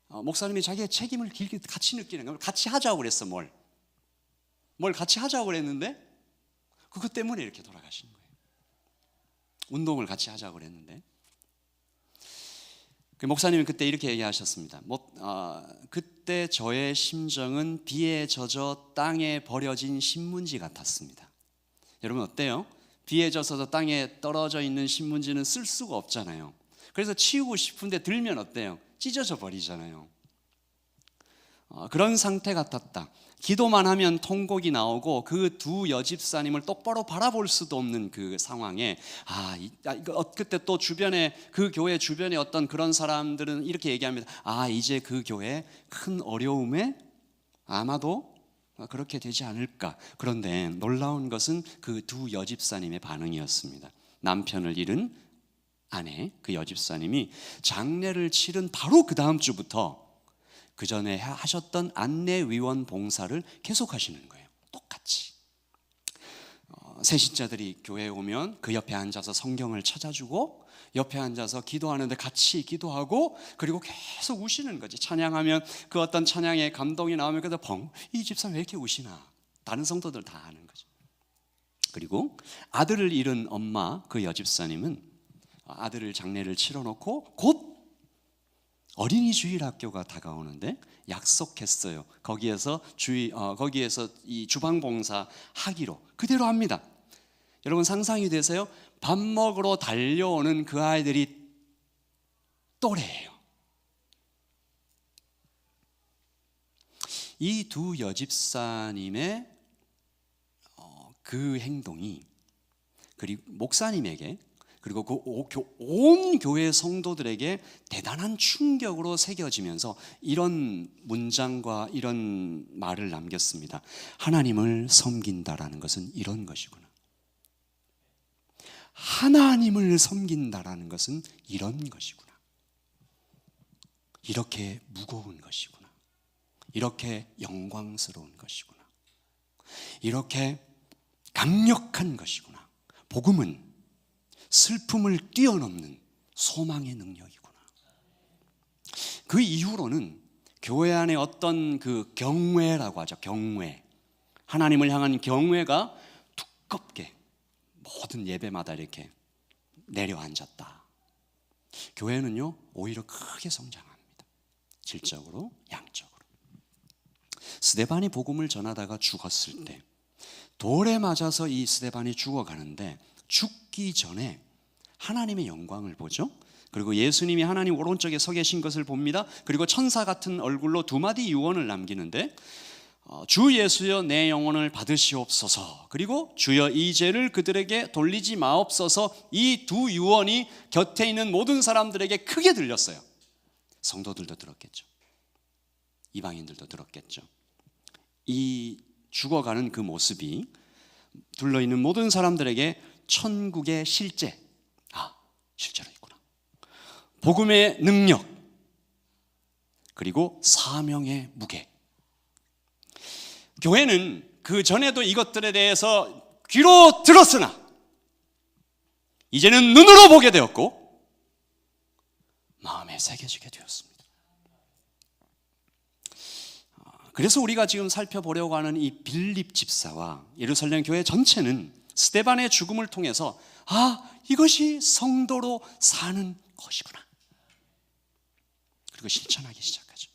목사님이 자기의 책임을 길게 같이 느끼는 거예요. 같이 하자고 그랬어. 뭘 같이 하자고 그랬는데 그것 때문에 이렇게 돌아가신 거예요. 운동을 같이 하자고 그랬는데 그 목사님이 그때 이렇게 얘기하셨습니다. 그때 저의 심정은 비에 젖어 땅에 버려진 신문지 같았습니다. 여러분 어때요? 비에 젖어서 땅에 떨어져 있는 신문지는 쓸 수가 없잖아요. 그래서 치우고 싶은데 들면 어때요? 찢어져 버리잖아요. 그런 상태 같았다. 기도만 하면 통곡이 나오고 그 두 여집사님을 똑바로 바라볼 수도 없는 그 상황에 그때 또 주변에 그 교회 주변에 어떤 그런 사람들은 이렇게 얘기합니다. 이제 그 교회 큰 어려움에 아마도 그렇게 되지 않을까. 그런데 놀라운 것은 그 두 여집사님의 반응이었습니다. 남편을 잃은 아내 그 여집사님이 장례를 치른 바로 그 다음 주부터 그 전에 하셨던 안내위원 봉사를 계속하시는 거예요. 똑같이. 새신자들이 교회에 오면 그 옆에 앉아서 성경을 찾아주고 옆에 앉아서 기도하는데 같이 기도하고 그리고 계속 우시는 거지. 찬양하면 그 어떤 찬양에 감동이 나오면 그래서 이 집사님 왜 이렇게 우시나. 다른 성도들 다 아는 거죠. 그리고 아들을 잃은 엄마 그 여집사님은 아들을 장례를 치러놓고 곧 어린이 주일학교가 다가오는데 약속했어요. 거기에서 이 주방 봉사 하기로 그대로 합니다. 여러분 상상이 되세요? 밥 먹으러 달려오는 그 아이들이 또래예요. 이 두 여집사님의 그 행동이 그리고 목사님에게 그리고 온 교회 성도들에게 대단한 충격으로 새겨지면서 이런 문장과 이런 말을 남겼습니다. 하나님을 섬긴다라는 것은 이런 것이구나. 하나님을 섬긴다라는 것은 이런 것이구나. 이렇게 무거운 것이구나. 이렇게 영광스러운 것이구나. 이렇게 강력한 것이구나. 복음은 슬픔을 뛰어넘는 소망의 능력이구나. 그 이후로는 교회 안에 어떤 그 경외라고 하죠. 경외. 하나님을 향한 경외가 두껍게 모든 예배마다 이렇게 내려앉았다. 교회는요 오히려 크게 성장합니다. 질적으로 양적으로. 스데반이 복음을 전하다가 죽었을 때 돌에 맞아서 이 스데반이 죽어가는데 죽기 전에 하나님의 영광을 보죠. 그리고 예수님이 하나님 오른쪽에 서 계신 것을 봅니다. 그리고 천사 같은 얼굴로 두 마디 유언을 남기는데 주 예수여 내 영혼을 받으시옵소서. 그리고 주여 이 죄를 그들에게 돌리지 마옵소서. 이 두 유언이 곁에 있는 모든 사람들에게 크게 들렸어요. 성도들도 들었겠죠. 이방인들도 들었겠죠. 이 죽어가는 그 모습이 둘러있는 모든 사람들에게 천국의 실제, 실제로 있구나. 복음의 능력, 그리고 사명의 무게. 교회는 그 전에도 이것들에 대해서 귀로 들었으나 이제는 눈으로 보게 되었고 마음에 새겨지게 되었습니다. 그래서 우리가 지금 살펴보려고 하는 이 빌립 집사와 예루살렘 교회 전체는 스데반의 죽음을 통해서 이것이 성도로 사는 것이구나. 그리고 실천하기 시작하죠.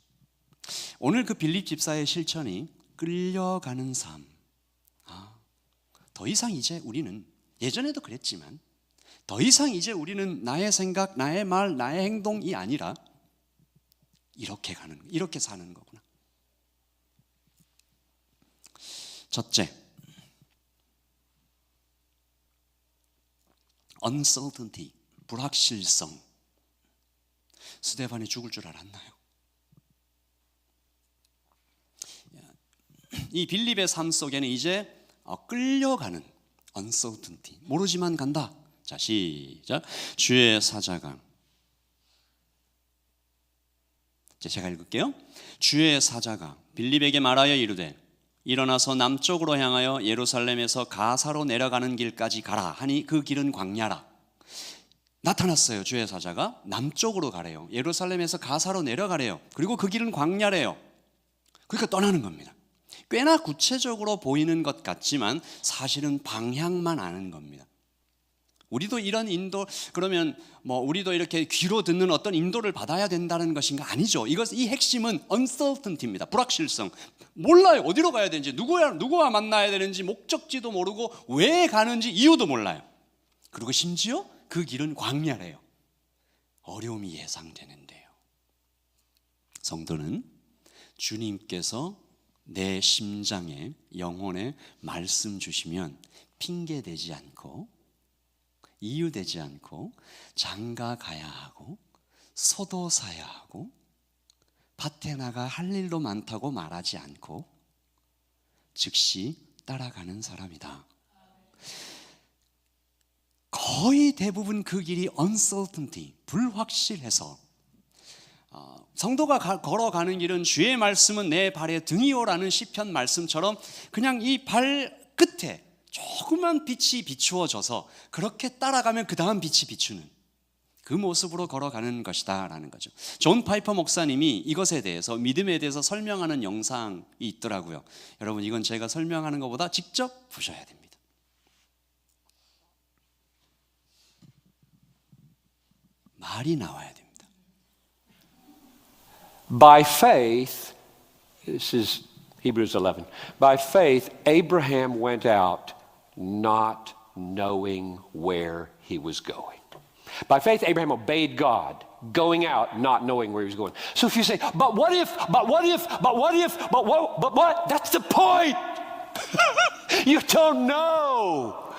오늘 그 빌립 집사의 실천이 끌려가는 삶. 더 이상 이제 우리는 예전에도 그랬지만 더 이상 이제 우리는 나의 생각, 나의 말, 나의 행동이 아니라 이렇게 사는 거구나. 첫째, uncertainty, 불확실성. 스데반이 죽을 줄 알았나요? 이 빌립의 삶 속에는 이제 끌려가는 uncertainty, 모르지만 간다. 자, 시작. 주의 사자가 제가 읽을게요. 주의 사자가 빌립에게 말하여 이르되 일어나서 남쪽으로 향하여 예루살렘에서 가사로 내려가는 길까지 가라 하니 그 길은 광야라. 나타났어요. 주의 사자가 남쪽으로 가래요. 예루살렘에서 가사로 내려가래요. 그리고 그 길은 광야래요. 그러니까 떠나는 겁니다. 꽤나 구체적으로 보이는 것 같지만 사실은 방향만 아는 겁니다. 우리도 이런 인도, 그러면 우리도 이렇게 귀로 듣는 어떤 인도를 받아야 된다는 것인가? 아니죠. 이 핵심은 uncertainty입니다. 불확실성. 몰라요. 어디로 가야 되는지, 누구와 만나야 되는지, 목적지도 모르고 왜 가는지 이유도 몰라요. 그리고 심지어 그 길은 광야래요. 어려움이 예상되는데요. 성도는 주님께서 내 심장에, 영혼에 말씀 주시면 핑계대지 않고, 이유되지 않고, 장가 가야 하고, 소도 사야 하고, 밭에 나가 할 일도 많다고 말하지 않고 즉시 따라가는 사람이다. 거의 대부분 그 길이 uncertainty, 불확실해서 성도가 걸어가는 길은 주의 말씀은 내 발의 등이요라는 시편 말씀처럼 그냥 이 발 끝에 조그만 빛이 비추어져서 그렇게 따라가면 그 다음 빛이 비추는 그 모습으로 걸어가는 것이다 라는 거죠. 존 파이퍼 목사님이 이것에 대해서, 믿음에 대해서 설명하는 영상이 있더라고요. 여러분, 이건 제가 설명하는 것보다 직접 보셔야 됩니다. 말이 나와야 됩니다. By faith, this is Hebrews 11. By faith, Abraham went out not knowing where he was going. By faith, Abraham obeyed God, going out not knowing where he was going. So if you say, but what if, but what if, but what if, but what? That's the point. You don't know.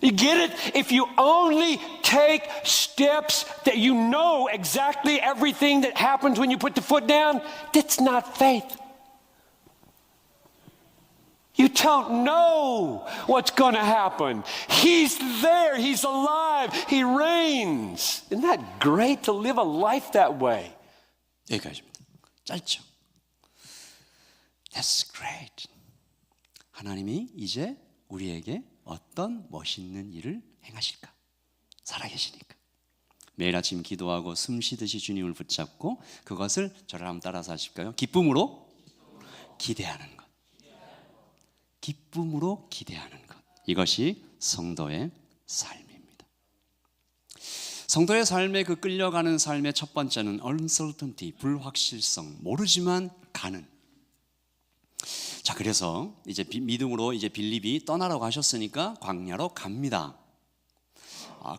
You get it? If you only take steps that you know exactly everything that happens when you put the foot down, that's not faith. You don't know what's going to happen. He's there. He's alive. He reigns. Isn't that great to live a life that way? 여기까지입니다. 짧죠? That's great. 하나님이 이제 우리에게 어떤 멋있는 일을 행하실까? 살아계시니까. 매일 아침 기도하고 숨 쉬듯이 주님을 붙잡고 그것을 저를 한번 따라서 하실까요? 기쁨으로 기대하는 것. 기쁨으로 기대하는 것. 이것이 성도의 삶입니다. 성도의 삶의 그 끌려가는 삶의 첫 번째는 uncertainty, 불확실성, 모르지만 가는. 자, 그래서 이제 믿음으로 이제 빌립이 떠나라고 하셨으니까 광야로 갑니다.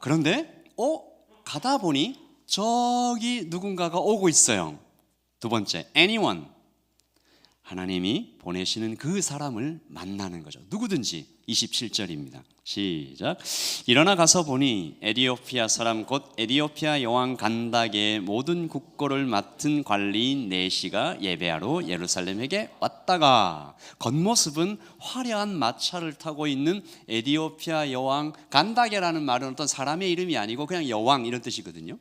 그런데 가다 보니 저기 누군가가 오고 있어요. 두 번째, anyone. 하나님이 보내시는 그 사람을 만나는 거죠. 누구든지. 27절입니다. 시작. 일어나 가서 보니 에디오피아 사람 곧 에디오피아 여왕 간다게의 모든 국고를 맡은 관리인 네시가 예배하러 예루살렘에게 왔다가, 겉모습은 화려한 마차를 타고 있는 에디오피아 여왕, 간다게라는 말은 어떤 사람의 이름이 아니고 그냥 여왕 이런 뜻이거든요.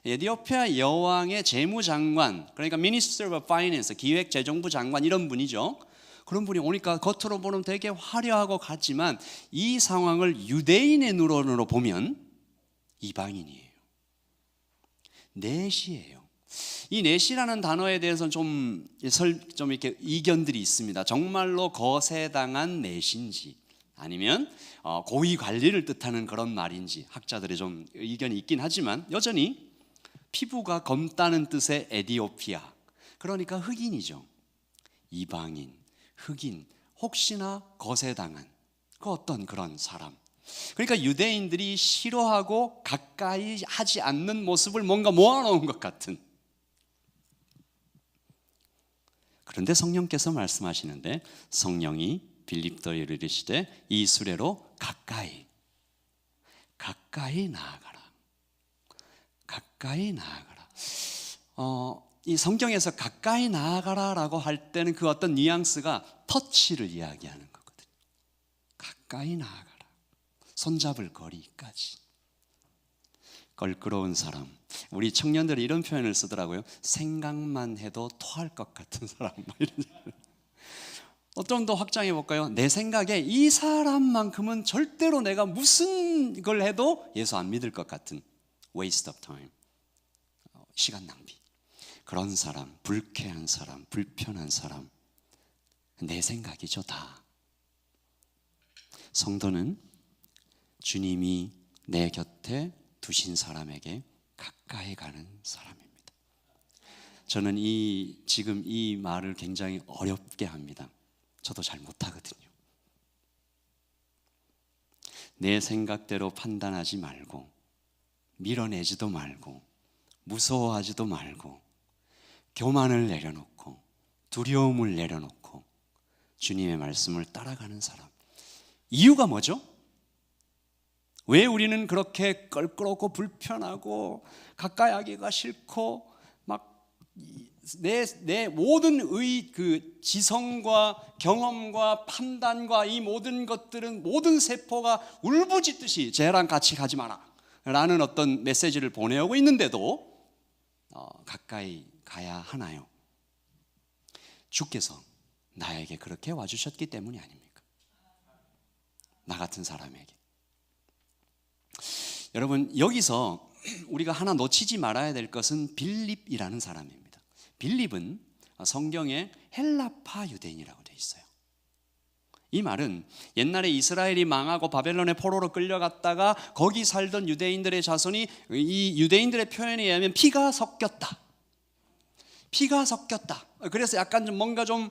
에디오피아 여왕의 재무장관, 그러니까 Minister of Finance, 기획재정부 장관 이런 분이죠. 그런 분이 오니까 겉으로 보면 되게 화려하고 같지만 이 상황을 유대인의 눈으로 보면 이방인이에요. 넷이에요. 이 넷이라는 단어에 대해서는 좀 이렇게 이견들이 있습니다. 정말로 거세당한 넷인지 아니면 고위 관리를 뜻하는 그런 말인지 학자들의 좀 의견이 있긴 하지만 여전히 피부가 검다는 뜻의 에디오피아, 그러니까 흑인이죠. 이방인, 흑인, 혹시나 거세당한 그 어떤 그런 사람. 그러니까 유대인들이 싫어하고 가까이 하지 않는 모습을 뭔가 모아놓은 것 같은. 그런데 성령께서 말씀하시는데, 성령이 빌립도에 이르시되 이 수레로 가까이 나아가라. 가까이 나아가라. 이 성경에서 가까이 나아가라라고 할 때는 그 어떤 뉘앙스가 터치를 이야기하는 거거든요. 가까이 나아가라. 손잡을 거리까지. 껄끄러운 사람. 우리 청년들이 이런 표현을 쓰더라고요. 생각만 해도 토할 것 같은 사람. 좀 더 확장해 볼까요? 내 생각에 이 사람만큼은 절대로 내가 무슨 걸 해도 예수 안 믿을 것 같은 waste of time, 시간 낭비. 그런 사람, 불쾌한 사람, 불편한 사람, 내 생각이죠 다. 성도는 주님이 내 곁에 두신 사람에게 가까이 가는 사람입니다. 저는 지금 이 말을 굉장히 어렵게 합니다. 저도 잘 못하거든요. 내 생각대로 판단하지 말고, 밀어내지도 말고, 무서워하지도 말고, 교만을 내려놓고, 두려움을 내려놓고 주님의 말씀을 따라가는 사람. 이유가 뭐죠? 왜 우리는 그렇게 껄끄럽고 불편하고 가까이 하기가 싫고 막 내 모든 그 지성과 경험과 판단과 이 모든 것들은 모든 세포가 울부짖듯이 쟤랑 같이 가지 마라 라는 어떤 메시지를 보내오고 있는데도 가까이 가야 하나요? 주께서 나에게 그렇게 와주셨기 때문이 아닙니까? 나 같은 사람에게. 여러분, 여기서 우리가 하나 놓치지 말아야 될 것은 빌립이라는 사람입니다. 빌립은 성경에 헬라파 유대인이라고 되어 있어요. 이 말은 옛날에 이스라엘이 망하고 바벨론의 포로로 끌려갔다가 거기 살던 유대인들의 자손이 이 유대인들의 표현에 의하면 피가 섞였다. 피가 섞였다. 그래서 약간 좀 뭔가 좀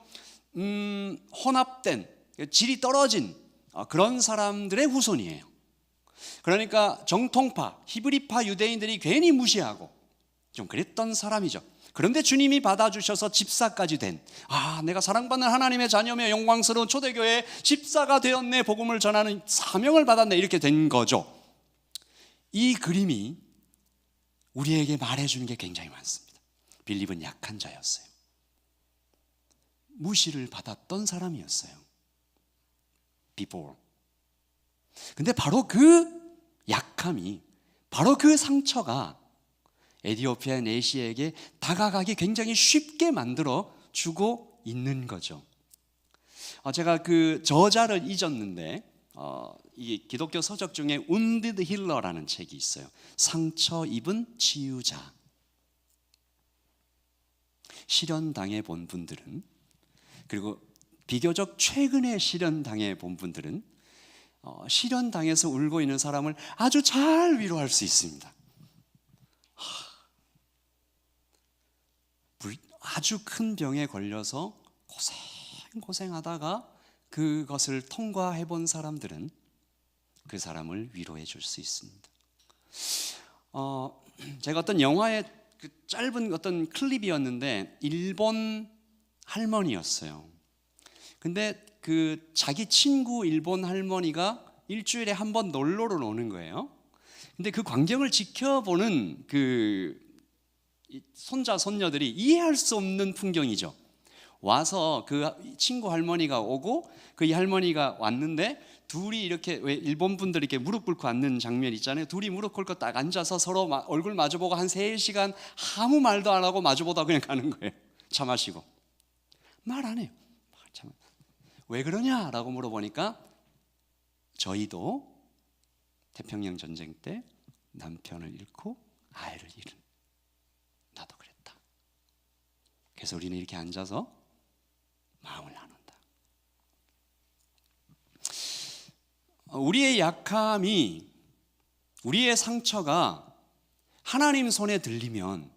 혼합된, 질이 떨어진 그런 사람들의 후손이에요. 그러니까 정통파, 히브리파 유대인들이 괜히 무시하고 좀 그랬던 사람이죠. 그런데 주님이 받아주셔서 집사까지 된, 내가 사랑받는 하나님의 자녀며 영광스러운 초대교회의 집사가 되었네, 복음을 전하는 사명을 받았네, 이렇게 된 거죠. 이 그림이 우리에게 말해주는 게 굉장히 많습니다. 빌립은 약한 자였어요. 무시를 받았던 사람이었어요. before. 근데 바로 그 약함이, 바로 그 상처가 에디오피아 내시에게 다가가기 굉장히 쉽게 만들어 주고 있는 거죠. 제가 그 저자를 잊었는데 이 기독교 서적 중에 Wounded Healer라는 책이 있어요. 상처 입은 치유자. 실현당해 본 분들은, 그리고 비교적 최근에 실현당해 본 분들은 실현당해서 울고 있는 사람을 아주 잘 위로할 수 있습니다. 아주 큰 병에 걸려서 고생하다가 그것을 통과해 본 사람들은 그 사람을 위로해 줄 수 있습니다. 제가 어떤 영화의 그 짧은 어떤 클립이었는데 일본 할머니였어요. 근데 그 자기 친구 일본 할머니가 일주일에 한 번 놀러를 오는 거예요. 근데 그 광경을 지켜보는 그 손자 손녀들이 이해할 수 없는 풍경이죠. 와서 그 친구 할머니가 오고 그 이 할머니가 왔는데 둘이 이렇게, 왜 일본 분들이 이렇게 무릎 꿇고 앉는 장면 있잖아요. 둘이 무릎 꿇고 딱 앉아서 서로 얼굴 마주보고 한 3시간 아무 말도 안 하고 마주보다 그냥 가는 거예요. 차 마시고 말 안 해요. 왜 그러냐라고 물어보니까 저희도 태평양 전쟁 때 남편을 잃고 아이를 잃은, 나도 그랬다. 그래서 우리는 이렇게 앉아서 마음을 나눈다. 우리의 약함이, 우리의 상처가 하나님 손에 들리면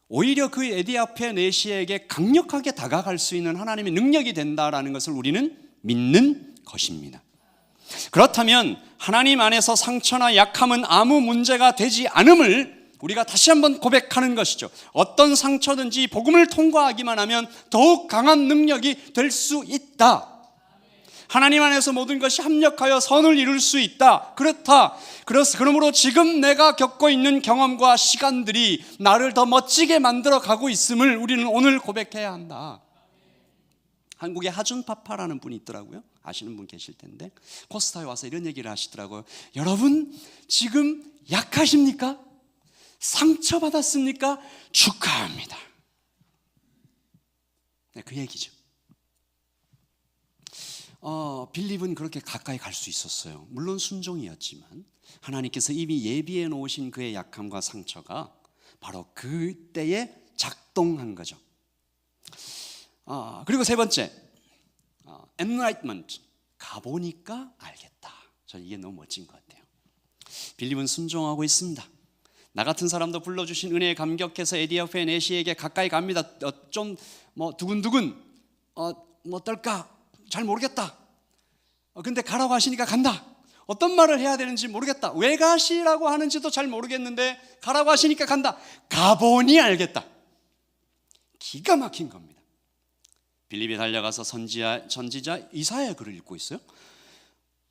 오히려 그 에디오피아 내시에게 강력하게 다가갈 수 있는 하나님의 능력이 된다라는 것을 우리는 믿는 것입니다. 그렇다면 하나님 안에서 상처나 약함은 아무 문제가 되지 않음을 우리가 다시 한번 고백하는 것이죠. 어떤 상처든지 복음을 통과하기만 하면 더욱 강한 능력이 될 수 있다. 하나님 안에서 모든 것이 합력하여 선을 이룰 수 있다. 그렇다. 그러므로 지금 내가 겪고 있는 경험과 시간들이 나를 더 멋지게 만들어 가고 있음을 우리는 오늘 고백해야 한다. 한국에 하준파파라는 분이 있더라고요. 아시는 분 계실 텐데 코스타에 와서 이런 얘기를 하시더라고요. 여러분 지금 약하십니까? 상처받았습니까? 축하합니다. 네, 그 얘기죠. 빌립은 그렇게 가까이 갈 수 있었어요. 물론 순종이었지만 하나님께서 이미 예비해 놓으신 그의 약함과 상처가 바로 그때에 작동한 거죠. 그리고 세 번째, enlightenment, 가보니까 알겠다. 저는 이게 너무 멋진 것 같아요. 빌립은 순종하고 있습니다. 나 같은 사람도 불러주신 은혜에 감격해서 에디오페 내시에게 가까이 갑니다. 좀 두근두근 떨까 잘 모르겠다. 근데 가라고 하시니까 간다. 어떤 말을 해야 되는지 모르겠다. 왜 가시라고 하는지도 잘 모르겠는데 가라고 하시니까 간다. 가보니 알겠다. 기가 막힌 겁니다. 빌립이 달려가서 선지자 이사야 글을 읽고 있어요.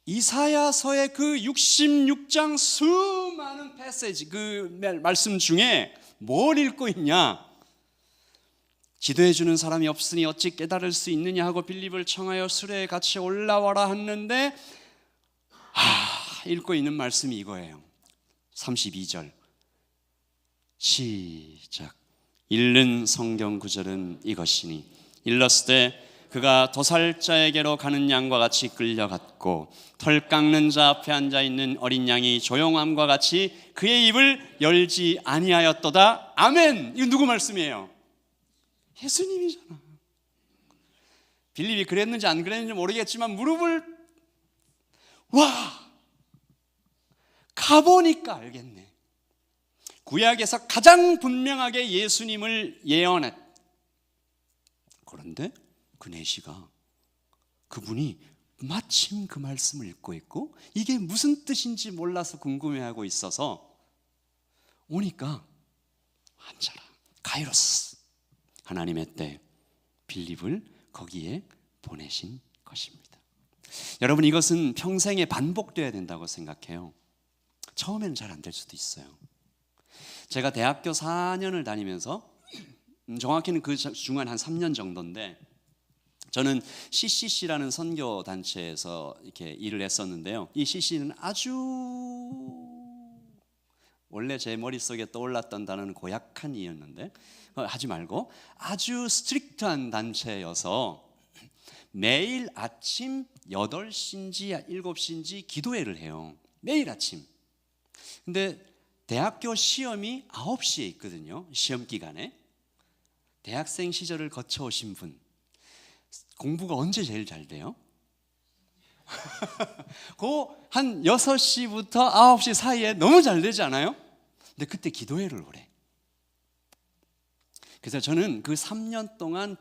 이사야서의 그 66장 수많은 패시지, 그 말씀 중에 뭘 읽고 있냐? 기도해 주는 사람이 없으니 어찌 깨달을 수 있느냐 하고 빌립을 청하여 수레에 같이 올라와라 했는데 읽고 있는 말씀이 이거예요. 32절 시작. 읽는 성경 구절은 이것이니 일렀을 때 그가 도살자에게로 가는 양과 같이 끌려갔고 털 깎는 자 앞에 앉아 있는 어린 양이 조용함과 같이 그의 입을 열지 아니하였도다. 아멘. 이거 누구 말씀이에요? 예수님이잖아. 빌립이 그랬는지 안 그랬는지 모르겠지만 무릎을 가보니까 알겠네. 구약에서 가장 분명하게 예수님을 예언했. 그런데 그 내시가 그분이 마침 그 말씀을 읽고 있고 이게 무슨 뜻인지 몰라서 궁금해하고 있어서 오니까 앉아라. 카이로스. 하나님의 때 빌립을 거기에 보내신 것입니다. 여러분 이것은 평생에 반복돼야 된다고 생각해요. 처음에는 잘 안 될 수도 있어요. 제가 대학교 4년을 다니면서 정확히는 그 중간 한 3년 정도인데 저는 CCC라는 선교 단체에서 이렇게 일을 했었는데요. 이 CCC는 아주 원래 제 머릿속에 떠올랐던 단어는 고약한 이였는데 하지 말고 아주 스트릭트한 단체여서 매일 아침 8시인지 7시인지 기도회를 해요. 매일 아침. 근데 대학교 시험이 9시에 있거든요. 시험 기간에. 대학생 시절을 거쳐오신 분 공부가 언제 제일 잘 돼요? 그 한 6시부터 9시 사이에 너무 잘 되지 않아요? 근데 그때 기도회를 오래. 그래서 저는 그 3년 동안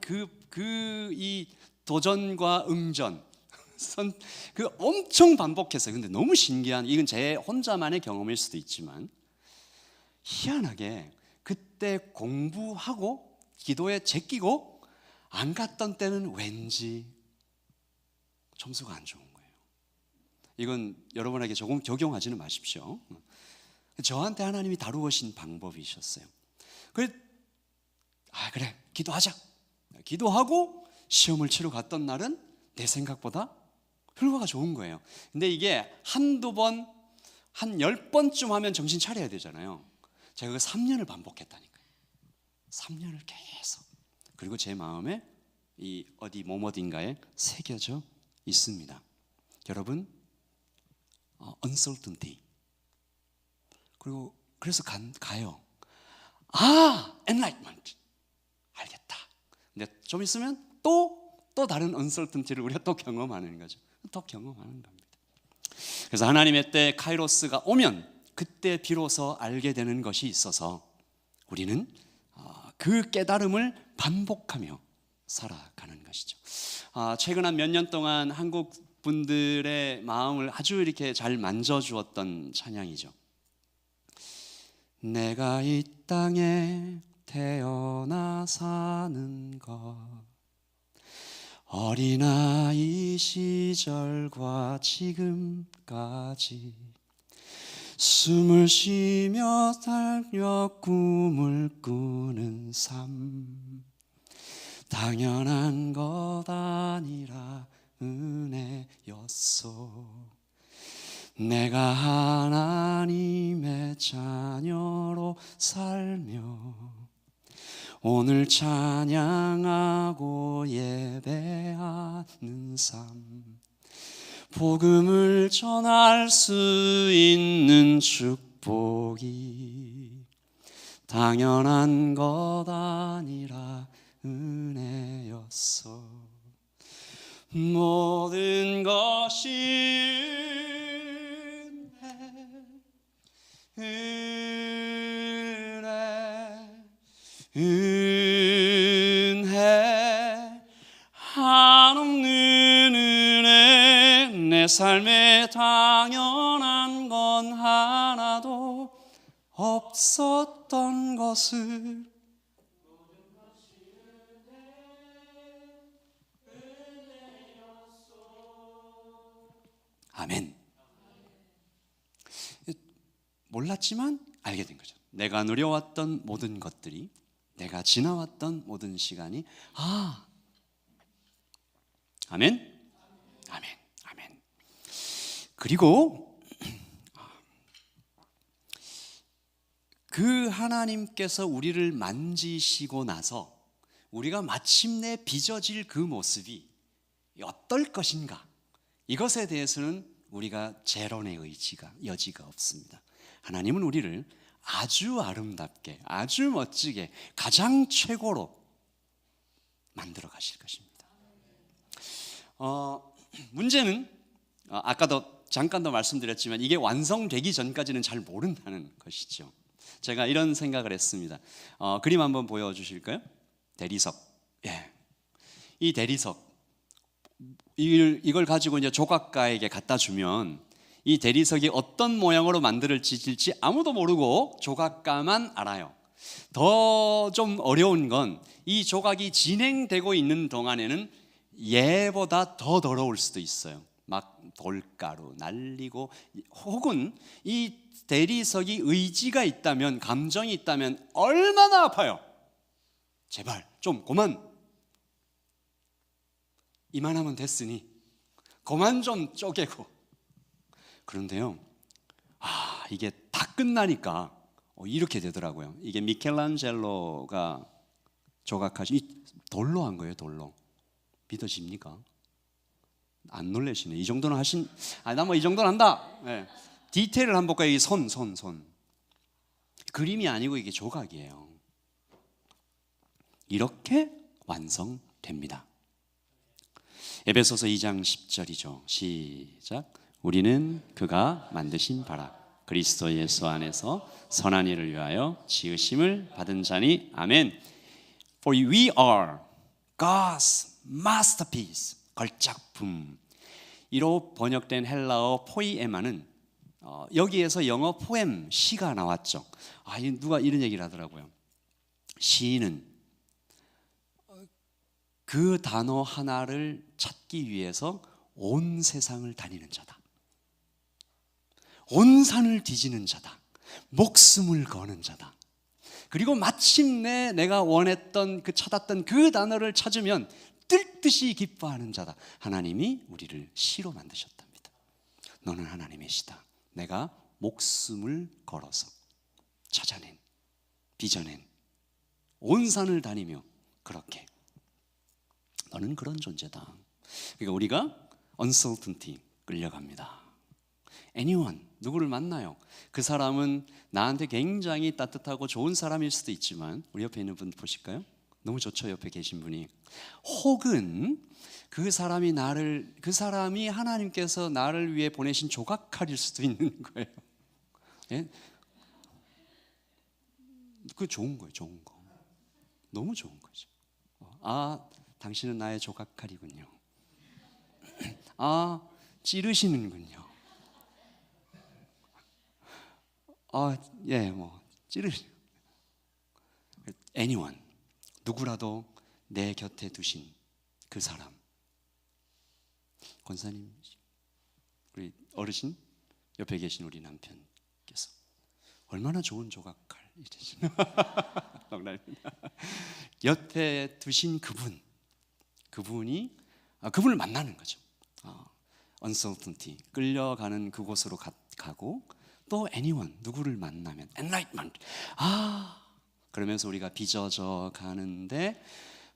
이 도전과 응전 그 엄청 반복했어요. 근데 너무 신기한, 이건 제 혼자만의 경험일 수도 있지만 희한하게 그때 공부하고 기도에 제끼고 안 갔던 때는 왠지 점수가 안 좋은 거예요. 이건 여러분에게 조금 적용하지는 마십시오. 저한테 하나님이 다루어신 방법이셨어요. 그래 기도하자. 기도하고 시험을 치러 갔던 날은 내 생각보다 결과가 좋은 거예요. 근데 이게 한두 번, 한 10번쯤 하면 정신 차려야 되잖아요. 제가 그 3년을 반복했다니까요. 3년을 계속. 그리고 제 마음에 이 어딘가에 새겨져 있습니다. 여러분, uncertainty. 그래서 가요. enlightenment. 알겠다. 근데 좀 있으면 또 다른 uncertainty를 우리가 또 경험하는 거죠. 또 경험하는 겁니다. 그래서 하나님의 때 카이로스가 오면 그때 비로소 알게 되는 것이 있어서 우리는 그 깨달음을 반복하며 살아가는 것이죠. 최근 한 몇 년 동안 한국 분들의 마음을 아주 이렇게 잘 만져주었던 찬양이죠. 내가 이 땅에 태어나 사는 것 어린아이 시절과 지금까지 숨을 쉬며 달려 꿈을 꾸는 삶 당연한 것 아니라 은혜였소. 내가 하나님의 자녀로 살며 오늘 찬양하고 예배하는 삶, 복음을 전할 수 있는 축복이 당연한 것 아니라 은혜였어. 모든 것이 은혜 한없는 은혜. 내 삶에 당연한 건 하나도 없었던 것을 아멘. 몰랐지만 알게 된 거죠. 내가 누려왔던 모든 것들이, 내가 지나왔던 모든 시간이 아멘. 아멘. 아멘. 그리고 그 하나님께서 우리를 만지시고 나서 우리가 마침내 빚어질 그 모습이 어떨 것인가, 이것에 대해서는 우리가 재론의 여지가 없습니다. 하나님은 우리를 아주 아름답게, 아주 멋지게, 가장 최고로 만들어 가실 것입니다. 문제는 아까도 잠깐 더 말씀드렸지만 이게 완성되기 전까지는 잘 모른다는 것이죠. 제가 이런 생각을 했습니다. 그림 한번 보여주실까요? 대리석. 예. 이 대리석, 이걸 가지고 이제 조각가에게 갖다 주면 이 대리석이 어떤 모양으로 만들어질지 아무도 모르고 조각가만 알아요. 더 좀 어려운 건 이 조각이 진행되고 있는 동안에는 얘보다 더 더러울 수도 있어요. 막 돌가루 날리고, 혹은 이 대리석이 의지가 있다면, 감정이 있다면 얼마나 아파요. 제발 좀 그만, 이만하면 됐으니 그만 좀 쪼개고. 그런데요, 이게 다 끝나니까 이렇게 되더라고요. 이게 미켈란젤로가 조각하신, 돌로 한 거예요. 돌로. 믿어집니까? 안 놀라시네. 이 정도는 하신, 나 뭐 이 정도는 한다. 네. 디테일을 한번 볼까요? 이 손. 그림이 아니고 이게 조각이에요. 이렇게 완성됩니다. 에베소서 2장 10절이죠. 시작. 우리는 그가 만드신 바라 그리스도 예수 안에서 선한 일을 위하여 지으심을 받은 자니. 아멘. For we are God's masterpiece. 걸작품. 이로 번역된 헬라어 포이에마는 여기에서 영어 포엠, 시가 나왔죠. 누가 이런 얘기를 하더라고요. 시인은 그 단어 하나를 찾기 위해서 온 세상을 다니는 자다. 온 산을 뒤지는 자다. 목숨을 거는 자다. 그리고 마침내 내가 원했던, 찾았던 그 단어를 찾으면 뜰듯이 기뻐하는 자다. 하나님이 우리를 시로 만드셨답니다. 너는 하나님의 시다. 내가 목숨을 걸어서 찾아낸, 빚어낸, 온 산을 다니며 그렇게 너는 그런 존재다. 그러니까 우리가 uncertainty, 끌려갑니다. anyone, 누구를 만나요. 그 사람은 나한테 굉장히 따뜻하고 좋은 사람일 수도 있지만, 우리 옆에 있는 분 보실까요? 너무 좋죠, 옆에 계신 분이. 혹은 그 사람이 하나님께서 나를 위해 보내신 조각칼일 수도 있는 거예요. 예? 그 좋은 거예요, 좋은 거. 너무 좋은 거죠. 당신은 나의 조각칼이군요. 찌르시는군요. 찌르시. anyone, 누구라도 내 곁에 두신 그 사람. 권사님, 우리 어르신, 옆에 계신 우리 남편께서 얼마나 좋은 조각칼 이러시나. 농담입니다. 옆에 두신 그분, 그분을 만나는 거죠. uncertainty, 끌려가는 그곳으로 가고, 또 anyone, 누구를 만나면 enlightenment, 그러면서 우리가 빚어져 가는데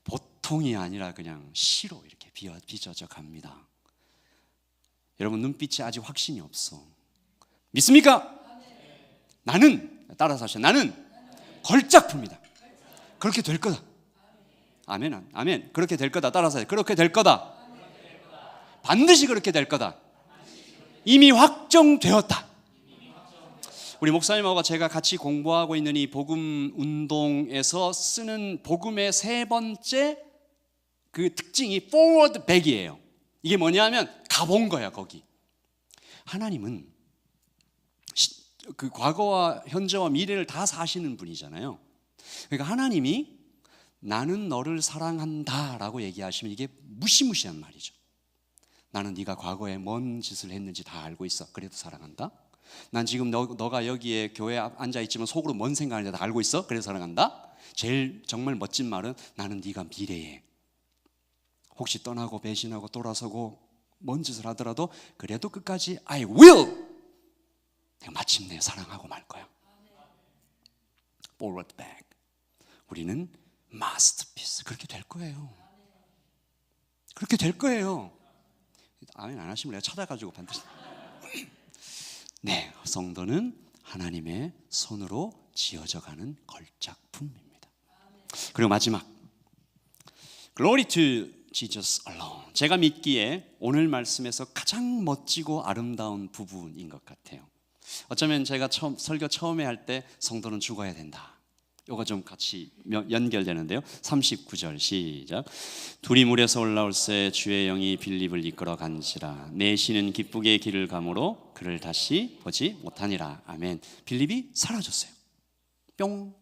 보통이 아니라 그냥 시로 이렇게 빚어져 갑니다. 여러분 눈빛에 아직 확신이 없어. 믿습니까? 나는, 따라서 하셔. 나는 걸작품이다. 그렇게 될 거다. 아멘, 아멘. 그렇게 될 거다. 따라서 하세요. 그렇게 될 거다. 반드시 그렇게 될 거다. 이미 확정되었다. 우리 목사님하고 제가 같이 공부하고 있는 이 복음 운동에서 쓰는 복음의 세 번째 그 특징이 forward back이에요. 이게 뭐냐면 가본 거야. 거기 하나님은 그 과거와 현재와 미래를 다 사시는 분이잖아요. 그러니까 하나님이 나는 너를 사랑한다 라고 얘기하시면 이게 무시무시한 말이죠. 나는 네가 과거에 뭔 짓을 했는지 다 알고 있어. 그래도 사랑한다. 난 지금 너가 여기에 교회에 앉아있지만 속으로 뭔 생각하는지 다 알고 있어. 그래서 사랑한다. 제일 정말 멋진 말은 나는 네가 미래에 혹시 떠나고 배신하고 돌아서고 뭔 짓을 하더라도 그래도 끝까지 I will, 내가 마침내 사랑하고 말 거야. Forward back. 우리는 마스터피스. 그렇게 될 거예요. 그렇게 될 거예요. 아멘 안 하시면 내가 찾아가지고 반드시. 네, 성도는 하나님의 손으로 지어져 가는 걸작품입니다. 그리고 마지막, Glory to Jesus alone. 제가 믿기에 오늘 말씀에서 가장 멋지고 아름다운 부분인 것 같아요. 어쩌면 제가 설교 처음에 할 때 성도는 죽어야 된다, 요거 좀 같이 연결되는데요. 39절 시작. 둘이 물에서 올라올새 주의 영이 빌립을 이끌어 간지라. 내 신은 기쁘게 길을 가므로 그를 다시 보지 못하니라. 아멘. 빌립이 사라졌어요. 뿅.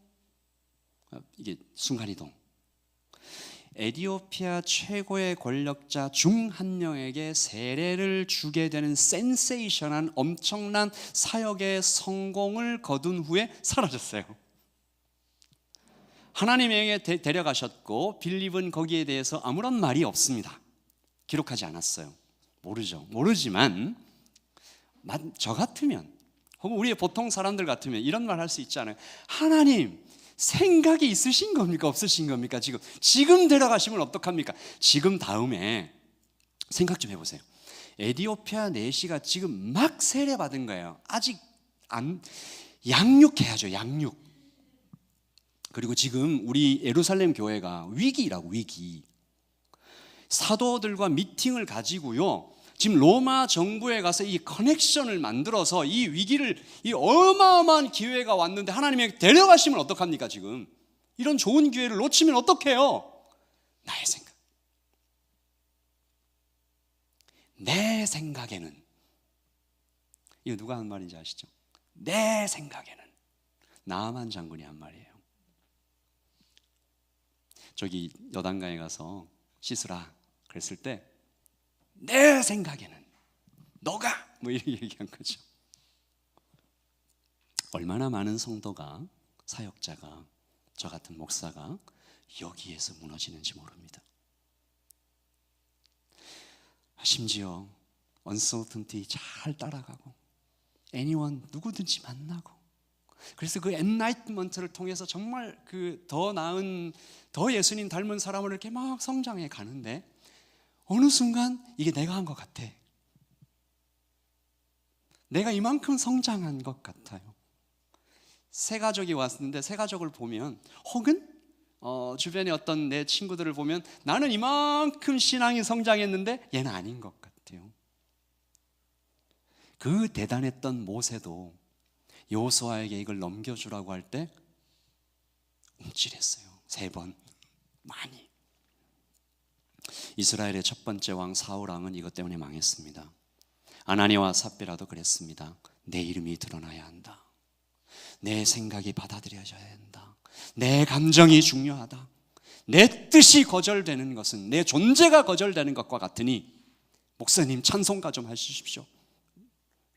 이게 순간이동. 에티오피아 최고의 권력자 중 한 명에게 세례를 주게 되는 센세이션한 엄청난 사역의 성공을 거둔 후에 사라졌어요. 하나님에게 데려가셨고 빌립은 거기에 대해서 아무런 말이 없습니다. 기록하지 않았어요. 모르지만 저 같으면 혹은 우리의 보통 사람들 같으면 이런 말 할 수 있지 않아요? 하나님 생각이 있으신 겁니까? 없으신 겁니까? 지금 데려가시면 어떡합니까? 지금 다음에 생각 좀 해보세요. 에티오피아 내시가 지금 막 세례받은 거예요. 아직 양육해야죠. 양육. 그리고 지금 우리 예루살렘 교회가 위기라고, 위기. 사도들과 미팅을 가지고요, 지금 로마 정부에 가서 이 커넥션을 만들어서 이 위기를, 이 어마어마한 기회가 왔는데 하나님에게 데려가시면 어떡합니까? 지금 이런 좋은 기회를 놓치면 어떡해요? 나의 생각, 내 생각에는, 이거 누가 한 말인지 아시죠? 내 생각에는. 나만 장군이 한 말이에요. 저기 여단강에 가서 씻으라 그랬을 때 내 생각에는 너가 뭐 이렇게 얘기한 거죠. 얼마나 많은 성도가, 사역자가, 저 같은 목사가 여기에서 무너지는지 모릅니다. 심지어 uncertainty 잘 따라가고 anyone 누구든지 만나고, 그래서 그 엔라이트먼트를 통해서 정말 그 더 나은, 더 예수님 닮은 사람을 이렇게 막 성장해 가는데 어느 순간 이게 내가 한 것 같아. 내가 이만큼 성장한 것 같아요. 새 가족이 왔는데 새 가족을 보면, 혹은 주변에 어떤 내 친구들을 보면 나는 이만큼 신앙이 성장했는데 얘는 아닌 것 같아요. 그 대단했던 모세도 여호수아에게 이걸 넘겨주라고 할 때 움찔했어요. 3번 많이. 이스라엘의 첫 번째 왕 사울 왕은 이것 때문에 망했습니다. 아나니와 삽비라도 그랬습니다. 내 이름이 드러나야 한다. 내 생각이 받아들여져야 한다. 내 감정이 중요하다. 내 뜻이 거절되는 것은 내 존재가 거절되는 것과 같으니 목사님 찬송가 좀 해주십시오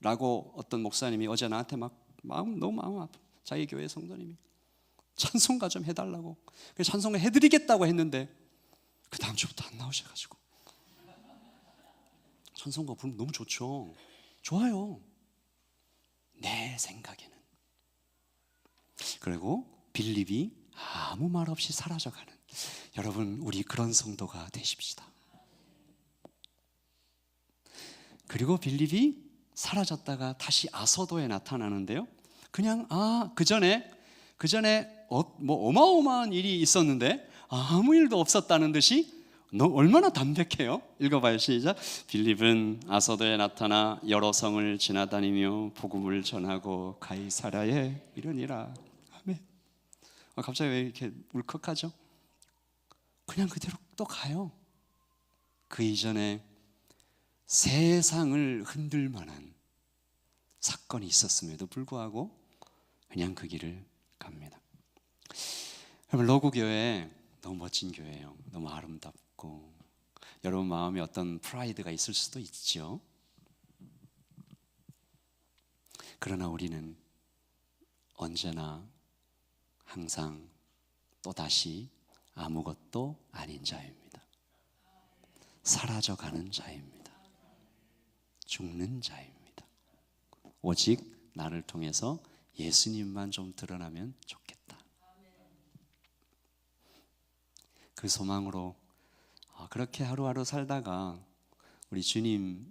라고 어떤 목사님이 어제 나한테 막 너무 마음 아파. 자기 교회 성도님이 찬송가 좀 해달라고. 그래서 찬송가 해드리겠다고 했는데 그 다음 주부터 안 나오셔가지고 찬송가 부르면 너무 좋죠. 좋아요. 내 생각에는. 그리고 빌립이 아무 말 없이 사라져가는, 여러분 우리 그런 성도가 되십시다. 그리고 빌립이 사라졌다가 다시 아소도에 나타나는데요, 그냥 그 전에 뭐 어마어마한 일이 있었는데 아무 일도 없었다는 듯이, 너 얼마나 담백해요? 읽어봐요. 시작. 빌립은 아소도에 나타나 여러 성을 지나다니며 복음을 전하고 가이사랴에 이르니라. 아멘. 갑자기 왜 이렇게 울컥하죠? 그냥 그대로 또 가요. 그 이전에 세상을 흔들 만한 사건이 있었음에도 불구하고 그냥 그 길을 갑니다. 여러분, 로구교회 너무 멋진 교회예요. 너무 아름답고, 여러분 마음에 어떤 프라이드가 있을 수도 있죠. 그러나 우리는 언제나 항상 또다시 아무것도 아닌 자입니다. 사라져가는 자입니다. 죽는 자입니다. 오직 나를 통해서 예수님만 좀 드러나면 좋겠다. 그 소망으로 그렇게 하루하루 살다가 우리 주님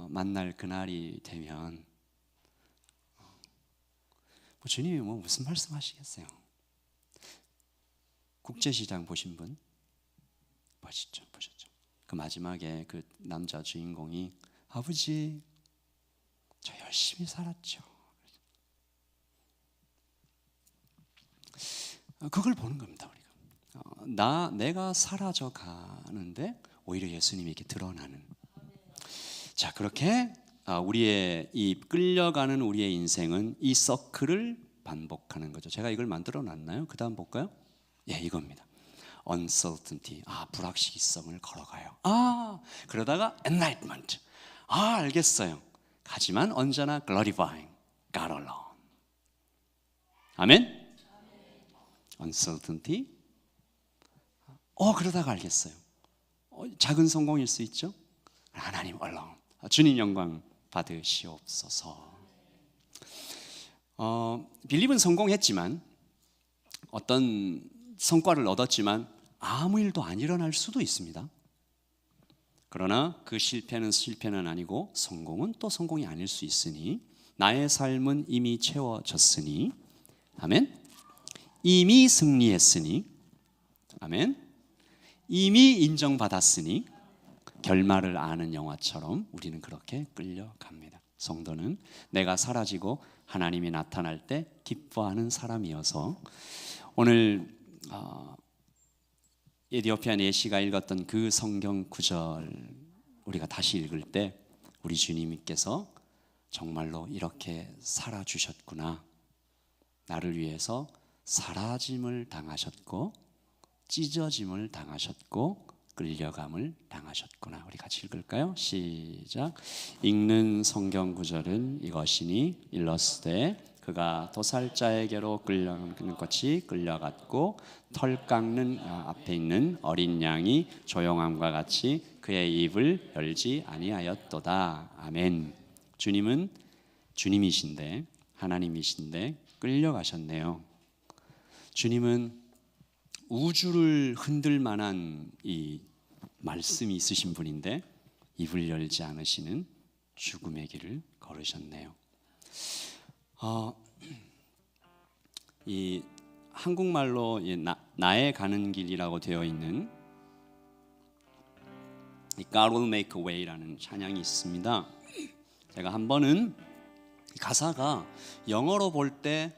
만날 그날이 되면 주님이 무슨 말씀하시겠어요? 국제시장 보신 분? 보셨죠? 그 마지막에 그 남자 주인공이 아버지 저 열심히 살았죠. 그걸 보는 겁니다. 우리가 내가 사라져 가는데 오히려 예수님이 이렇게 드러나는. 자, 그렇게 우리의 이 끌려가는 우리의 인생은 이 서클을 반복하는 거죠. 제가 이걸 만들어 놨나요? 그 다음 볼까요? 예, 이겁니다. uncertainty, 불확실성을 걸어가요. 그러다가 enlightenment, 알겠어요. 하지만 언제나 glorifying God alone. 아멘. uncertainty, 그러다가 알겠어요. 작은 성공일 수 있죠. 하나님 alone, 주님 영광 받으시옵소서. 빌립은 성공했지만, 어떤 성과를 얻었지만 아무 일도 안 일어날 수도 있습니다. 그러나 그 실패는 아니고 성공은 또 성공이 아닐 수 있으니, 나의 삶은 이미 채워졌으니, 아멘. 이미 승리했으니, 아멘. 이미 인정받았으니, 결말을 아는 영화처럼 우리는 그렇게 끌려갑니다. 성도는 내가 사라지고 하나님이 나타날 때 기뻐하는 사람이어서, 오늘 에디오피아 내시가 읽었던 그 성경 구절 우리가 다시 읽을 때 우리 주님께서 정말로 이렇게 살아주셨구나, 나를 위해서 사라짐을 당하셨고 찢어짐을 당하셨고 끌려감을 당하셨구나. 우리 같이 읽을까요? 시작. 읽는 성경 구절은 이것이니, 일러스되 그가 도살자에게로 끌려가는 것이 끌려갔고 털 깎는 앞에 있는 어린 양이 조용함과 같이 그의 입을 열지 아니하였도다. 아멘. 주님은 주님이신데, 하나님이신데 끌려가셨네요. 주님은 우주를 흔들 만한 이 말씀이 있으신 분인데 입을 열지 않으시는 죽음의 길을 걸으셨네요. 이 한국말로 나의 가는 길이라고 되어 있는 이 God will make a way라는 찬양이 있습니다. 제가 한 번은 가사가 영어로 볼 때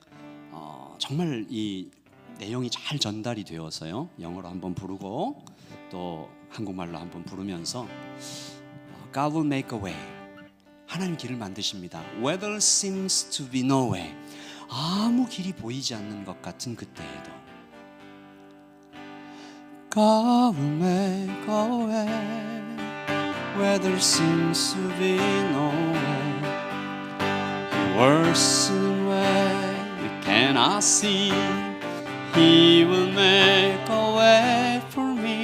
정말 이 내용이 잘 전달이 되어서요, 영어로 한번 부르고 또 한국말로 한번 부르면서 God will make a way, 하나님 길을 만드십니다. Where there seems to be no way, 아무 길이 보이지 않는 것 같은 그때에도 God will make a way where there seems to be no way, worsen way you cannot see, He will make a way for me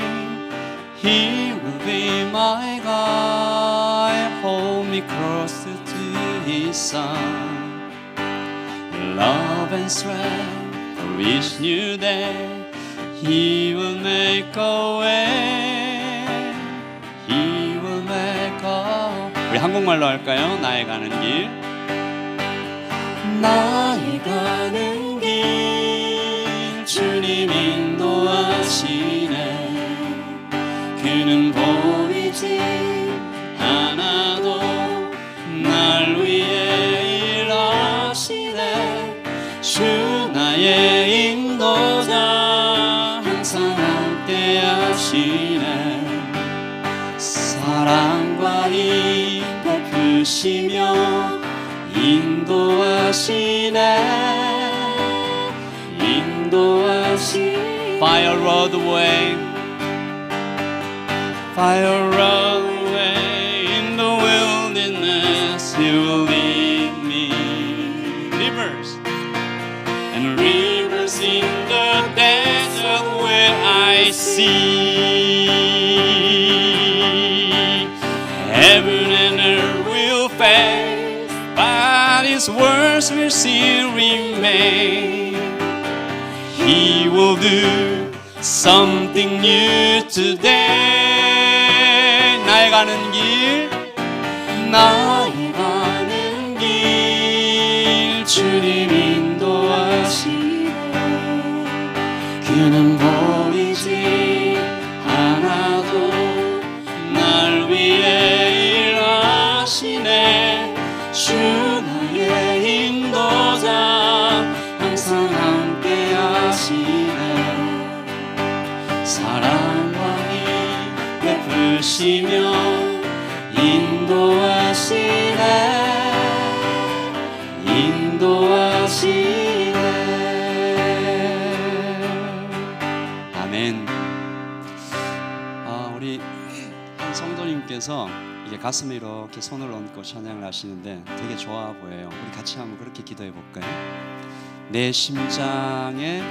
He will be my guide, hold me close to His Son. Love and strength for each new day, He will make a way. He will make a way. 우리 한국말로 할까요? 나의 가는 길. 나의 가는 길 주님 인도하시네. 그는 보이지 않아도 날 위해 일하시네. 주 나의 인도자 항상 함께 하시네. 사랑과 힘 베푸시며 인도하시네. Fire road way, fire road way in the wilderness. He will lead me. Rivers and rivers in the desert where I see. Heaven and earth will fade, but His words will still remain. He will do something new today. 나의 가는 길, 나의 가는 길 주님 인도하시네. 그는 보이지 않아도 날 위해 일하시네. 주 나의 인도자 항상 함께 하시네. 사랑과 힘 베푸시며 인도하시네. 아멘. 우리 한 성도님께서 이게 가슴에 이렇게 손을 얹고 찬양을 하시는데 되게 좋아 보여요. 우리 같이 한번 그렇게 기도해 볼까요? 내 심장의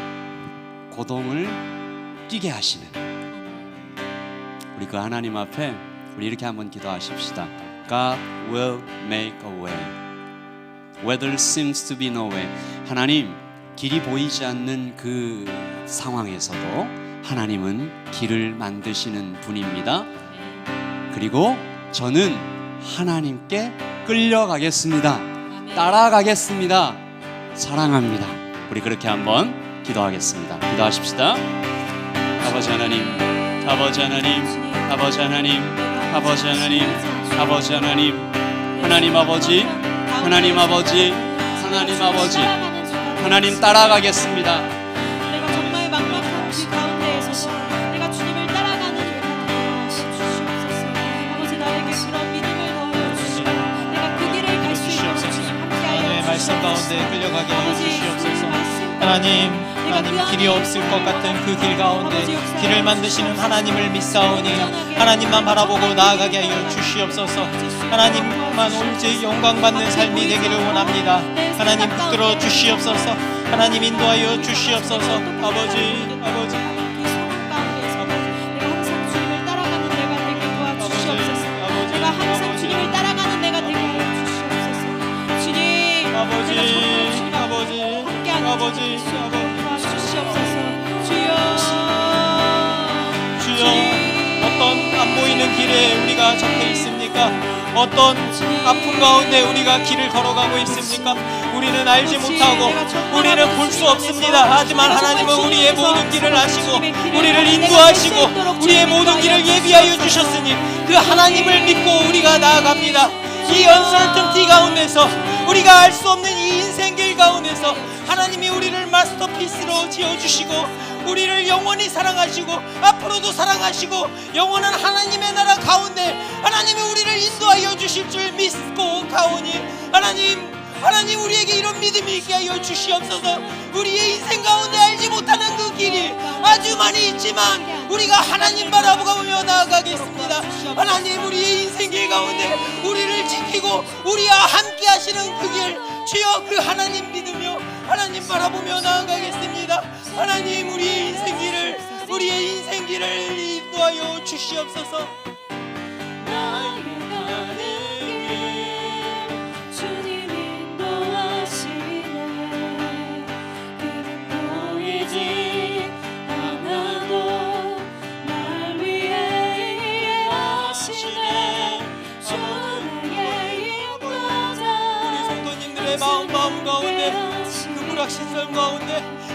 고동을 뛰게 하시는 우리 그 하나님 앞에 우리 이렇게 한번 기도하십시다. God will make a way where there seems to be no way. 하나님, 길이 보이지 않는 그 상황에서도 하나님은 길을 만드시는 분입니다. 그리고 저는 하나님께 끌려가겠습니다. 따라가겠습니다. 사랑합니다. 우리 그렇게 한번 기도하겠습니다. 기도하십시다. 아버지 하나님, 아버지 하나님, 아버지 하나님, 아버지 하나님, 아버지 하나님, 하나님 아버지, 하나님 아버지, 하나님 아버지, 하나님 따라가겠습니다. 내가 정말 막막한 그 가운데에서 내가 주님을 따라가는 주시옵소서. 아버지 나에게 그런 믿음을 더하여 주시고 내가 그 길을 갈 수 있도록 주님 함께하여 하나님의 말씀 가운데 주시옵소서. 끌려가게 하여 아버지, 주시옵소서. 그 말씀 하나님, 내가 하나님 그 길이 안에 없을 것 같은 그 길 가운데 아버지 역사에 길을 만드시는 하나님을 믿사오니 하나님만 바라보고 나아가게 하여 주시옵소서. 하나님만 오직 영광받는 삶이 되기를 원합니다. 하나님 붙들어 주시옵소서. 하나님 인도하여 주시옵소서. 아버지, 아버지, 그 상황 가운데에서 내가 항상 주님을 따라가는 내가 되게 도와주시옵소서. 아버지, 내가 항상 아버지. 주님을 따라가는 내가 되게 하여 주시옵소서. 주님, 아버지, 내가 정말 주님과 아버지, 함께하는 아버지, 주님 아버지. 도와주시옵소서. 주여, 주여, 어떤 안 보이는 길에 우리가 적혀 있습니까? 어떤 아픔 가운데 우리가 길을 걸어가고 있습니까? 우리는 알지 못하고 우리는 볼 수 없습니다. 하지만 하나님은 우리의 모든 길을 아시고 우리를 인도하시고 우리의 모든 길을 예비하여 주셨으니 그 하나님을 믿고 우리가 나아갑니다. 이 언설턴티 가운데서 우리가 알 수 없는 이 인생길 가운데서 하나님이 우리를 마스터피스로 지어주시고 우리를 영원히 사랑하시고 앞으로도 사랑하시고 영원한 하나님의 나라 가운데 하나님이 우리를 인도하여 주실 줄 믿고 가오니 하나님 우리에게 이런 믿음이 있게 하여 주시옵소서. 우리의 인생 가운데 알지 못하는 그 길이 아주 많이 있지만 우리가 하나님 바라보며 나아가겠습니다. 하나님 우리의 인생길 가운데 우리를 지키고 우리와 함께 하시는 그 길 주여 그 하나님 믿으며 하나님 바라보며 나아가겠습니다. 하나님 우리의 인생길을 인도하여 주시옵소서. 나의 가는 길 주님 인도하시네. 그는 보이지 않아도 날 위해 일하시네. 주 내게 인도하자. 우리 성도님들의 마음 가운데, 그 불확실성 가운데,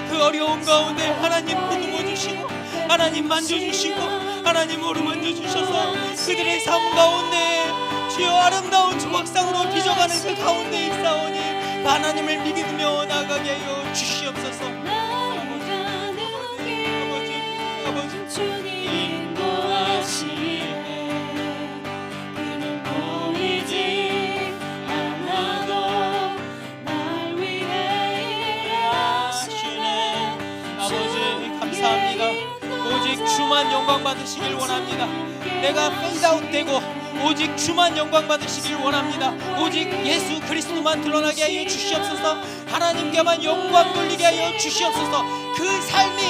그 어려움 가운데 하나님 보듬어 주시고, 하나님 만져주시고, 하나님 어루만져 주셔서 그들의 삶 가운데 주여 아름다운 조각상으로 빚어가는 그 가운데 있사오니 그 하나님을 믿으며 나가게 하여 주시옵소서. 아버지 주님 인도하시네. 그는 보이지 않아도 날 위해 일하시네. 아버지 감사합니다. 오직 주만 영광 받으시길 원합니다. 내가 페이드아웃되고 오직 주만 영광 받으시길 원합니다. 오직 예수 그리스도만 드러나게 하여 주시옵소서. 하나님께만 영광 돌리게 하여 주시옵소서. 그 삶이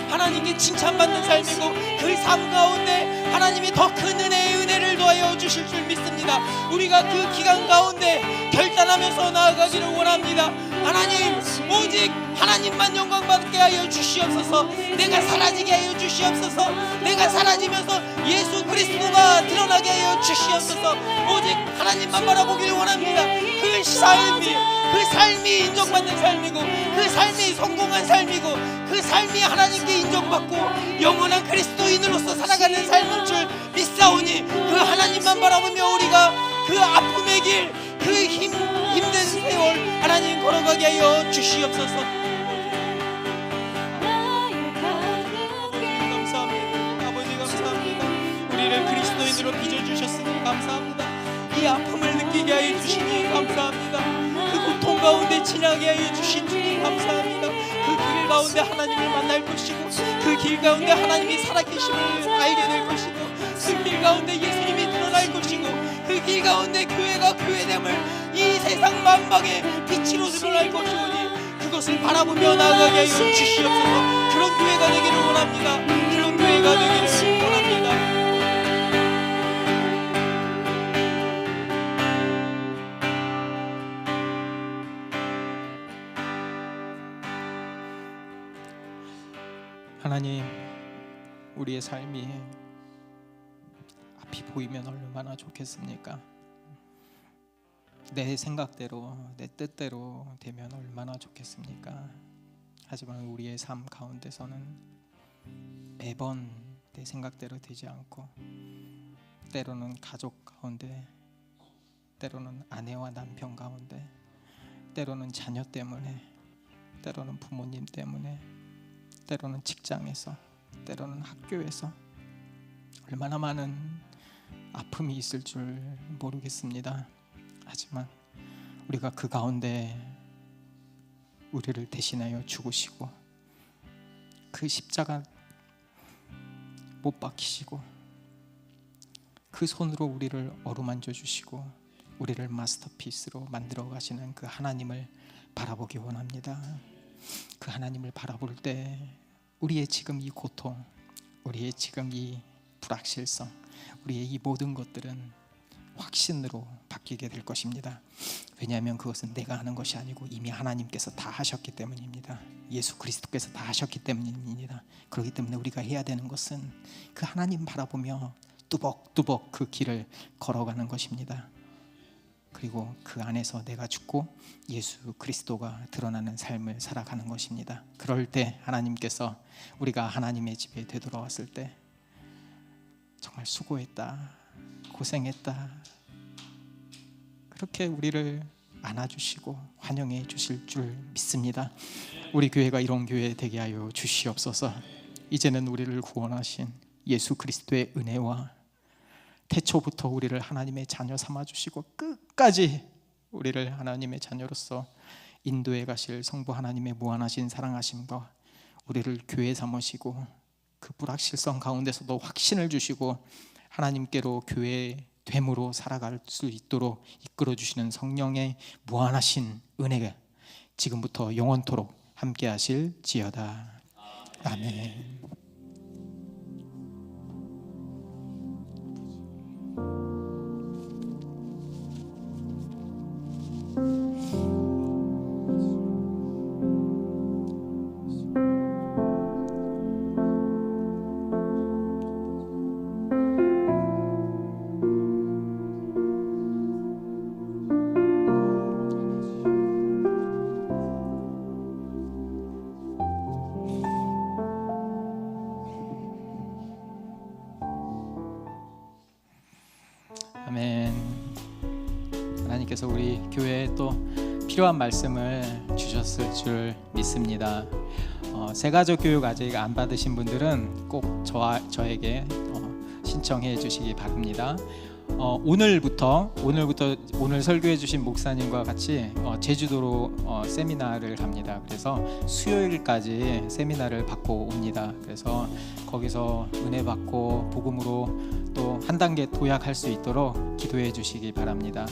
하나님께 칭찬받는 삶이고 그 삶 가운데 하나님이 더 큰 은혜를 더하여 주실 줄 믿습니다. 우리가 그 기간 가운데 결단하면서 나아가기를 원합니다. 하나님 오직 하나님만 영광 받게 하여 주시옵소서. 내가 사라지게 하여 주시옵소서. 내가 사라지면서 예수 그리스도가 드러나게 하여 주시옵소서. 오직 하나님만 바라보기를 원합니다. 그 삶이 인정받는 삶이고 그 삶이 성공한 삶이고 그 삶이 하나님께 인정받고 영원한 그리스도인으로서 살아가는 삶인 줄 믿사오니 그 하나님만 바라보며 우리가 그 아픔의 길, 그 힘든 세월 하나님 걸어가게 하여 주시옵소서. 감사합니다. 아버지 감사합니다. 우리를 그리스도인으로 빚어주셨으니 감사합니다. 이 아픔을 느끼게 하여 주시니 감사합니다. 그 고통 가운데 지나게 하여 주신 주님 감사합니다. 그 길 가운데 하나님을 만날 것이고 그 길 가운데 하나님이 살아계심을 알게 될 것이고 그 길 가운데 예수님이 드러날 것이고 그 길 가운데 교회가 교회됨을 이 세상 만방의 빛으로 드러날 것이오니 그것을 바라보며 나아가게 하여 주시옵소서. 그런 교회가 되기를 원합니다. 그런 교회가 되기를 원합니다. 하나님, 우리의 삶이 앞이 보이면 얼마나 좋겠습니까? 내 생각대로, 내 뜻대로 되면 얼마나 좋겠습니까? 하지만 우리의 삶 가운데서는 매번 내 생각대로 되지 않고 때로는 가족 가운데, 때로는 아내와 남편 가운데, 때로는 자녀 때문에, 때로는 부모님 때문에, 때로는 직장에서, 때로는 학교에서 얼마나 많은 아픔이 있을 줄 모르겠습니다. 하지만 우리가 그 가운데 우리를 대신하여 죽으시고 그 십자가 못 박히시고 그 손으로 우리를 어루만져 주시고 우리를 마스터피스로 만들어 가시는 그 하나님을 바라보기 원합니다. 그 하나님을 바라볼 때 우리의 지금 이 고통, 우리의 지금 이 불확실성, 우리의 이 모든 것들은 확신으로 바뀌게 될 것입니다. 왜냐하면 그것은 내가 하는 것이 아니고 이미 하나님께서 다 하셨기 때문입니다. 예수 그리스도께서 다 하셨기 때문입니다. 그렇기 때문에 우리가 해야 되는 것은 그 하나님 바라보며 뚜벅뚜벅 그 길을 걸어가는 것입니다. 그리고 그 안에서 내가 죽고 예수 그리스도가 드러나는 삶을 살아가는 것입니다. 그럴 때 하나님께서 우리가 하나님의 집에 되돌아왔을 때 정말 수고했다, 고생했다, 그렇게 우리를 안아주시고 환영해 주실 줄 믿습니다. 우리 교회가 이런 교회 되게 하여 주시옵소서. 이제는 우리를 구원하신 예수 그리스도의 은혜와 태초부터 우리를 하나님의 자녀 삼아주시고 끝까지 우리를 하나님의 자녀로서 인도해 가실 성부 하나님의 무한하신 사랑하심과 우리를 교회 삼으시고 그 불확실성 가운데서도 확신을 주시고 하나님께로 교회 됨으로 살아갈 수 있도록 이끌어 주시는 성령의 무한하신 은혜가 지금부터 영원토록 함께 하실지어다. 아멘. 하나님께서 우리 교회에 또 필요한 말씀을 주셨을 줄 믿습니다. 새가족 교육 아직 안 받으신 분들은 꼭 저에게 신청해 주시기 바랍니다. 오늘부터 오늘 설교해 주신 목사님과 같이 제주도로 세미나를 갑니다. 그래서 수요일까지 세미나를 받고 옵니다. 그래서 거기서 은혜 받고 복음으로 또 한 단계 도약할 수 있도록 기도해 주시기 바랍니다.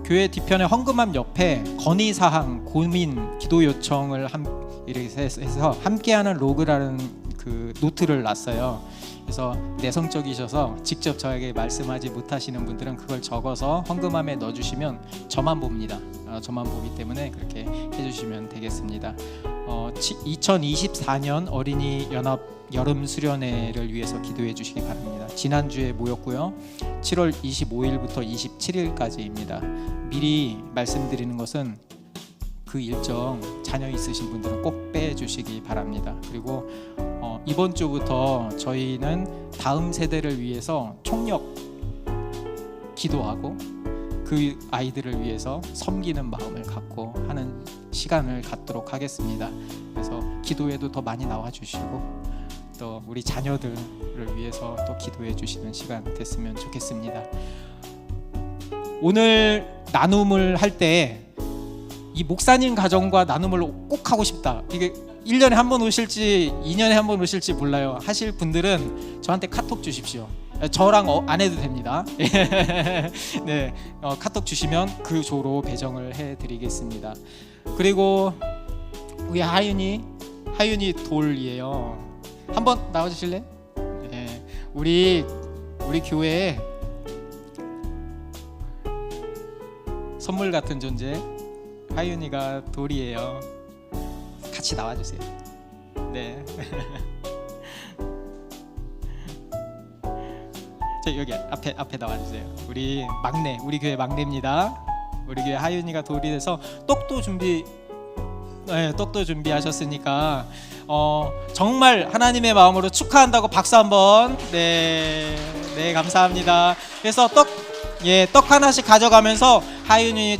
교회 뒤편에 헌금함 옆에 건의사항, 고민, 기도 요청을 이렇게 해서 함께하는 로그라는 그 노트를 놨어요. 그래서 내성적이셔서 직접 저에게 말씀하지 못하시는 분들은 그걸 적어서 헌금함에 넣어주시면 저만 봅니다. 저만 보기 때문에 그렇게 해주시면 되겠습니다. 2024년 어린이 연합 여름 수련회를 위해서 기도해 주시기 바랍니다. 지난주에 모였고요. 7월 25일부터 27일까지입니다. 미리 말씀드리는 것은 그 일정 자녀 있으신 분들은 꼭 빼주시기 바랍니다. 그리고 이번 주부터 저희는 다음 세대를 위해서 총력 기도하고 그 아이들을 위해서 섬기는 마음을 갖고 하는 시간을 갖도록 하겠습니다. 그래서 기도에도 더 많이 나와 주시고 또 우리 자녀들을 위해서 또 기도해 주시는 시간 됐으면 좋겠습니다. 오늘 나눔을 할 때 이 목사님 가정과 나눔을 꼭 하고 싶다. 이게 1년에 한 번 오실지 2년에 한 번 오실지 몰라요. 하실 분들은 저한테 카톡 주십시오. 저랑 안 해도 됩니다. 네, 카톡 주시면 그 조로 배정을 해드리겠습니다. 그리고 우리 하윤이 돌이에요. 한번 나와주실래? 네, 우리 교회에 선물 같은 존재 하윤이가 돌이에요. 같이 나와주세요. 네. 자, 여기 앞에 나와주세요. 우리 교회 막내입니다. 우리 교회 하윤이가 돌이 돼서 떡도 준비하셨으니까 정말 하나님의 마음으로 축하한다고 박수 한번. 네, 감사합니다. 그래서 떡 하나씩 가져가면서 하윤이